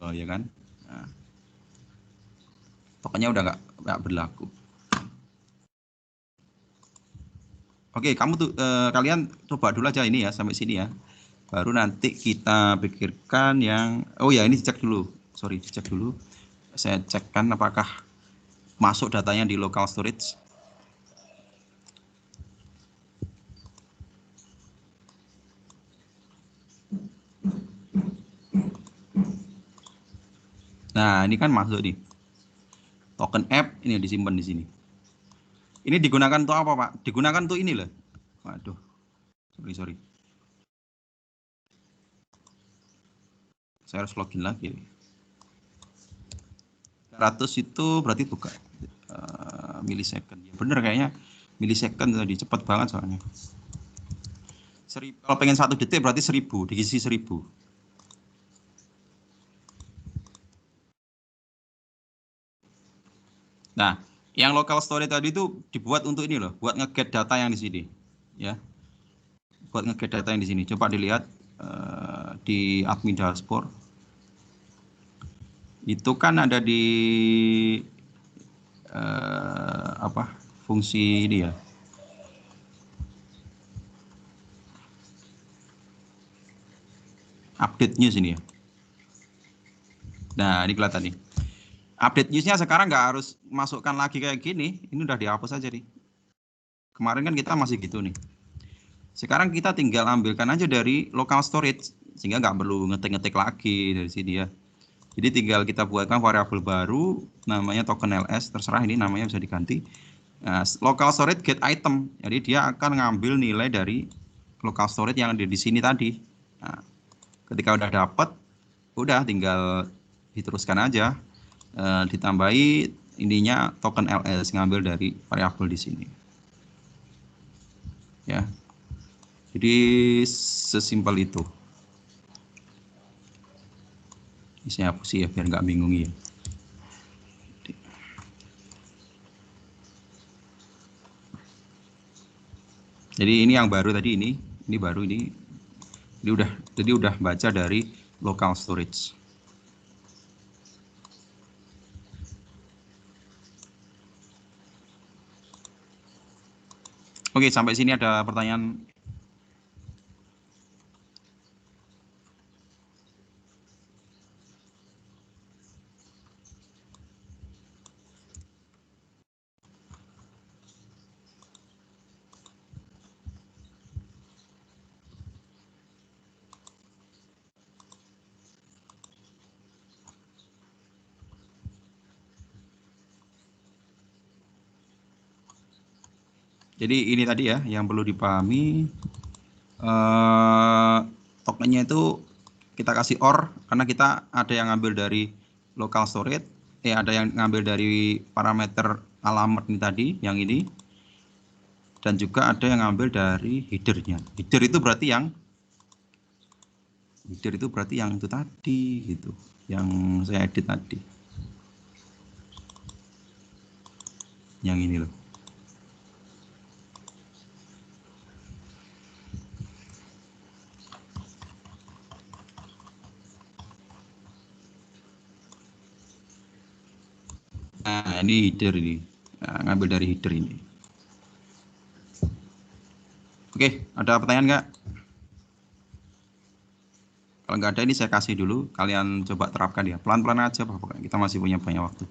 Oh ya kan? Nah, tokennya udah nggak berlaku. Oke, kamu tuh kalian coba dulu aja ini ya sampai sini ya. Baru nanti kita pikirkan yang ya ini dicek dulu. Sorry, dicek dulu. Saya cekkan apakah masuk datanya di local storage. Nah, ini kan masuk nih. Token app ini disimpan di sini. Ini digunakan untuk apa, Pak? Digunakan untuk ini loh. Waduh. Sorry. Saya harus login lagi. 100 itu berarti bukan milisecond. Ya, bener kayaknya milisecond tadi, cepat banget soalnya. Kalau pengen 1 detik berarti 1000, diisi 1000. Nah, yang local storage tadi itu dibuat untuk ini loh, buat nge-get data yang di sini, ya. Buat nge-get data yang di sini. Coba dilihat di admin dashboard. Itu kan ada di fungsi ini ya. Update news ini ya. Nah, ini kelihatan nih. Update newsnya sekarang nggak harus masukkan lagi kayak gini. Ini udah dihapus aja nih. Kemarin kan kita masih gitu nih. Sekarang kita tinggal ambilkan aja dari local storage, sehingga nggak perlu ngetik-ngetik lagi dari sini ya. Jadi tinggal kita buatkan variabel baru, namanya token ls, terserah ini namanya bisa diganti. Nah, local storage get item, jadi dia akan ngambil nilai dari local storage yang ada di sini tadi. Nah, ketika udah dapat, udah tinggal diteruskan aja, ditambahi ininya token ls, ngambil dari variabel di sini. Ya, jadi sesimpel itu. Ini saya hapus ya biar nggak bingung ya. Jadi ini yang baru tadi ini baru ini udah baca dari local storage. Oke, sampai sini ada pertanyaan Jadi ini tadi ya yang perlu dipahami, tokennya itu kita kasih OR karena kita ada yang ngambil dari local storage, ada yang ngambil dari parameter alamat ini tadi, yang ini, dan juga ada yang ngambil dari headernya. Header itu berarti yang itu tadi gitu, yang saya edit tadi, yang ini loh. Nah, ini header ini. Nah, ngambil dari header ini. Oke, ada pertanyaan nggak? Kalau nggak ada, ini saya kasih dulu. Kalian coba terapkan ya. Pelan-pelan aja, Pak. Kita masih punya banyak waktu.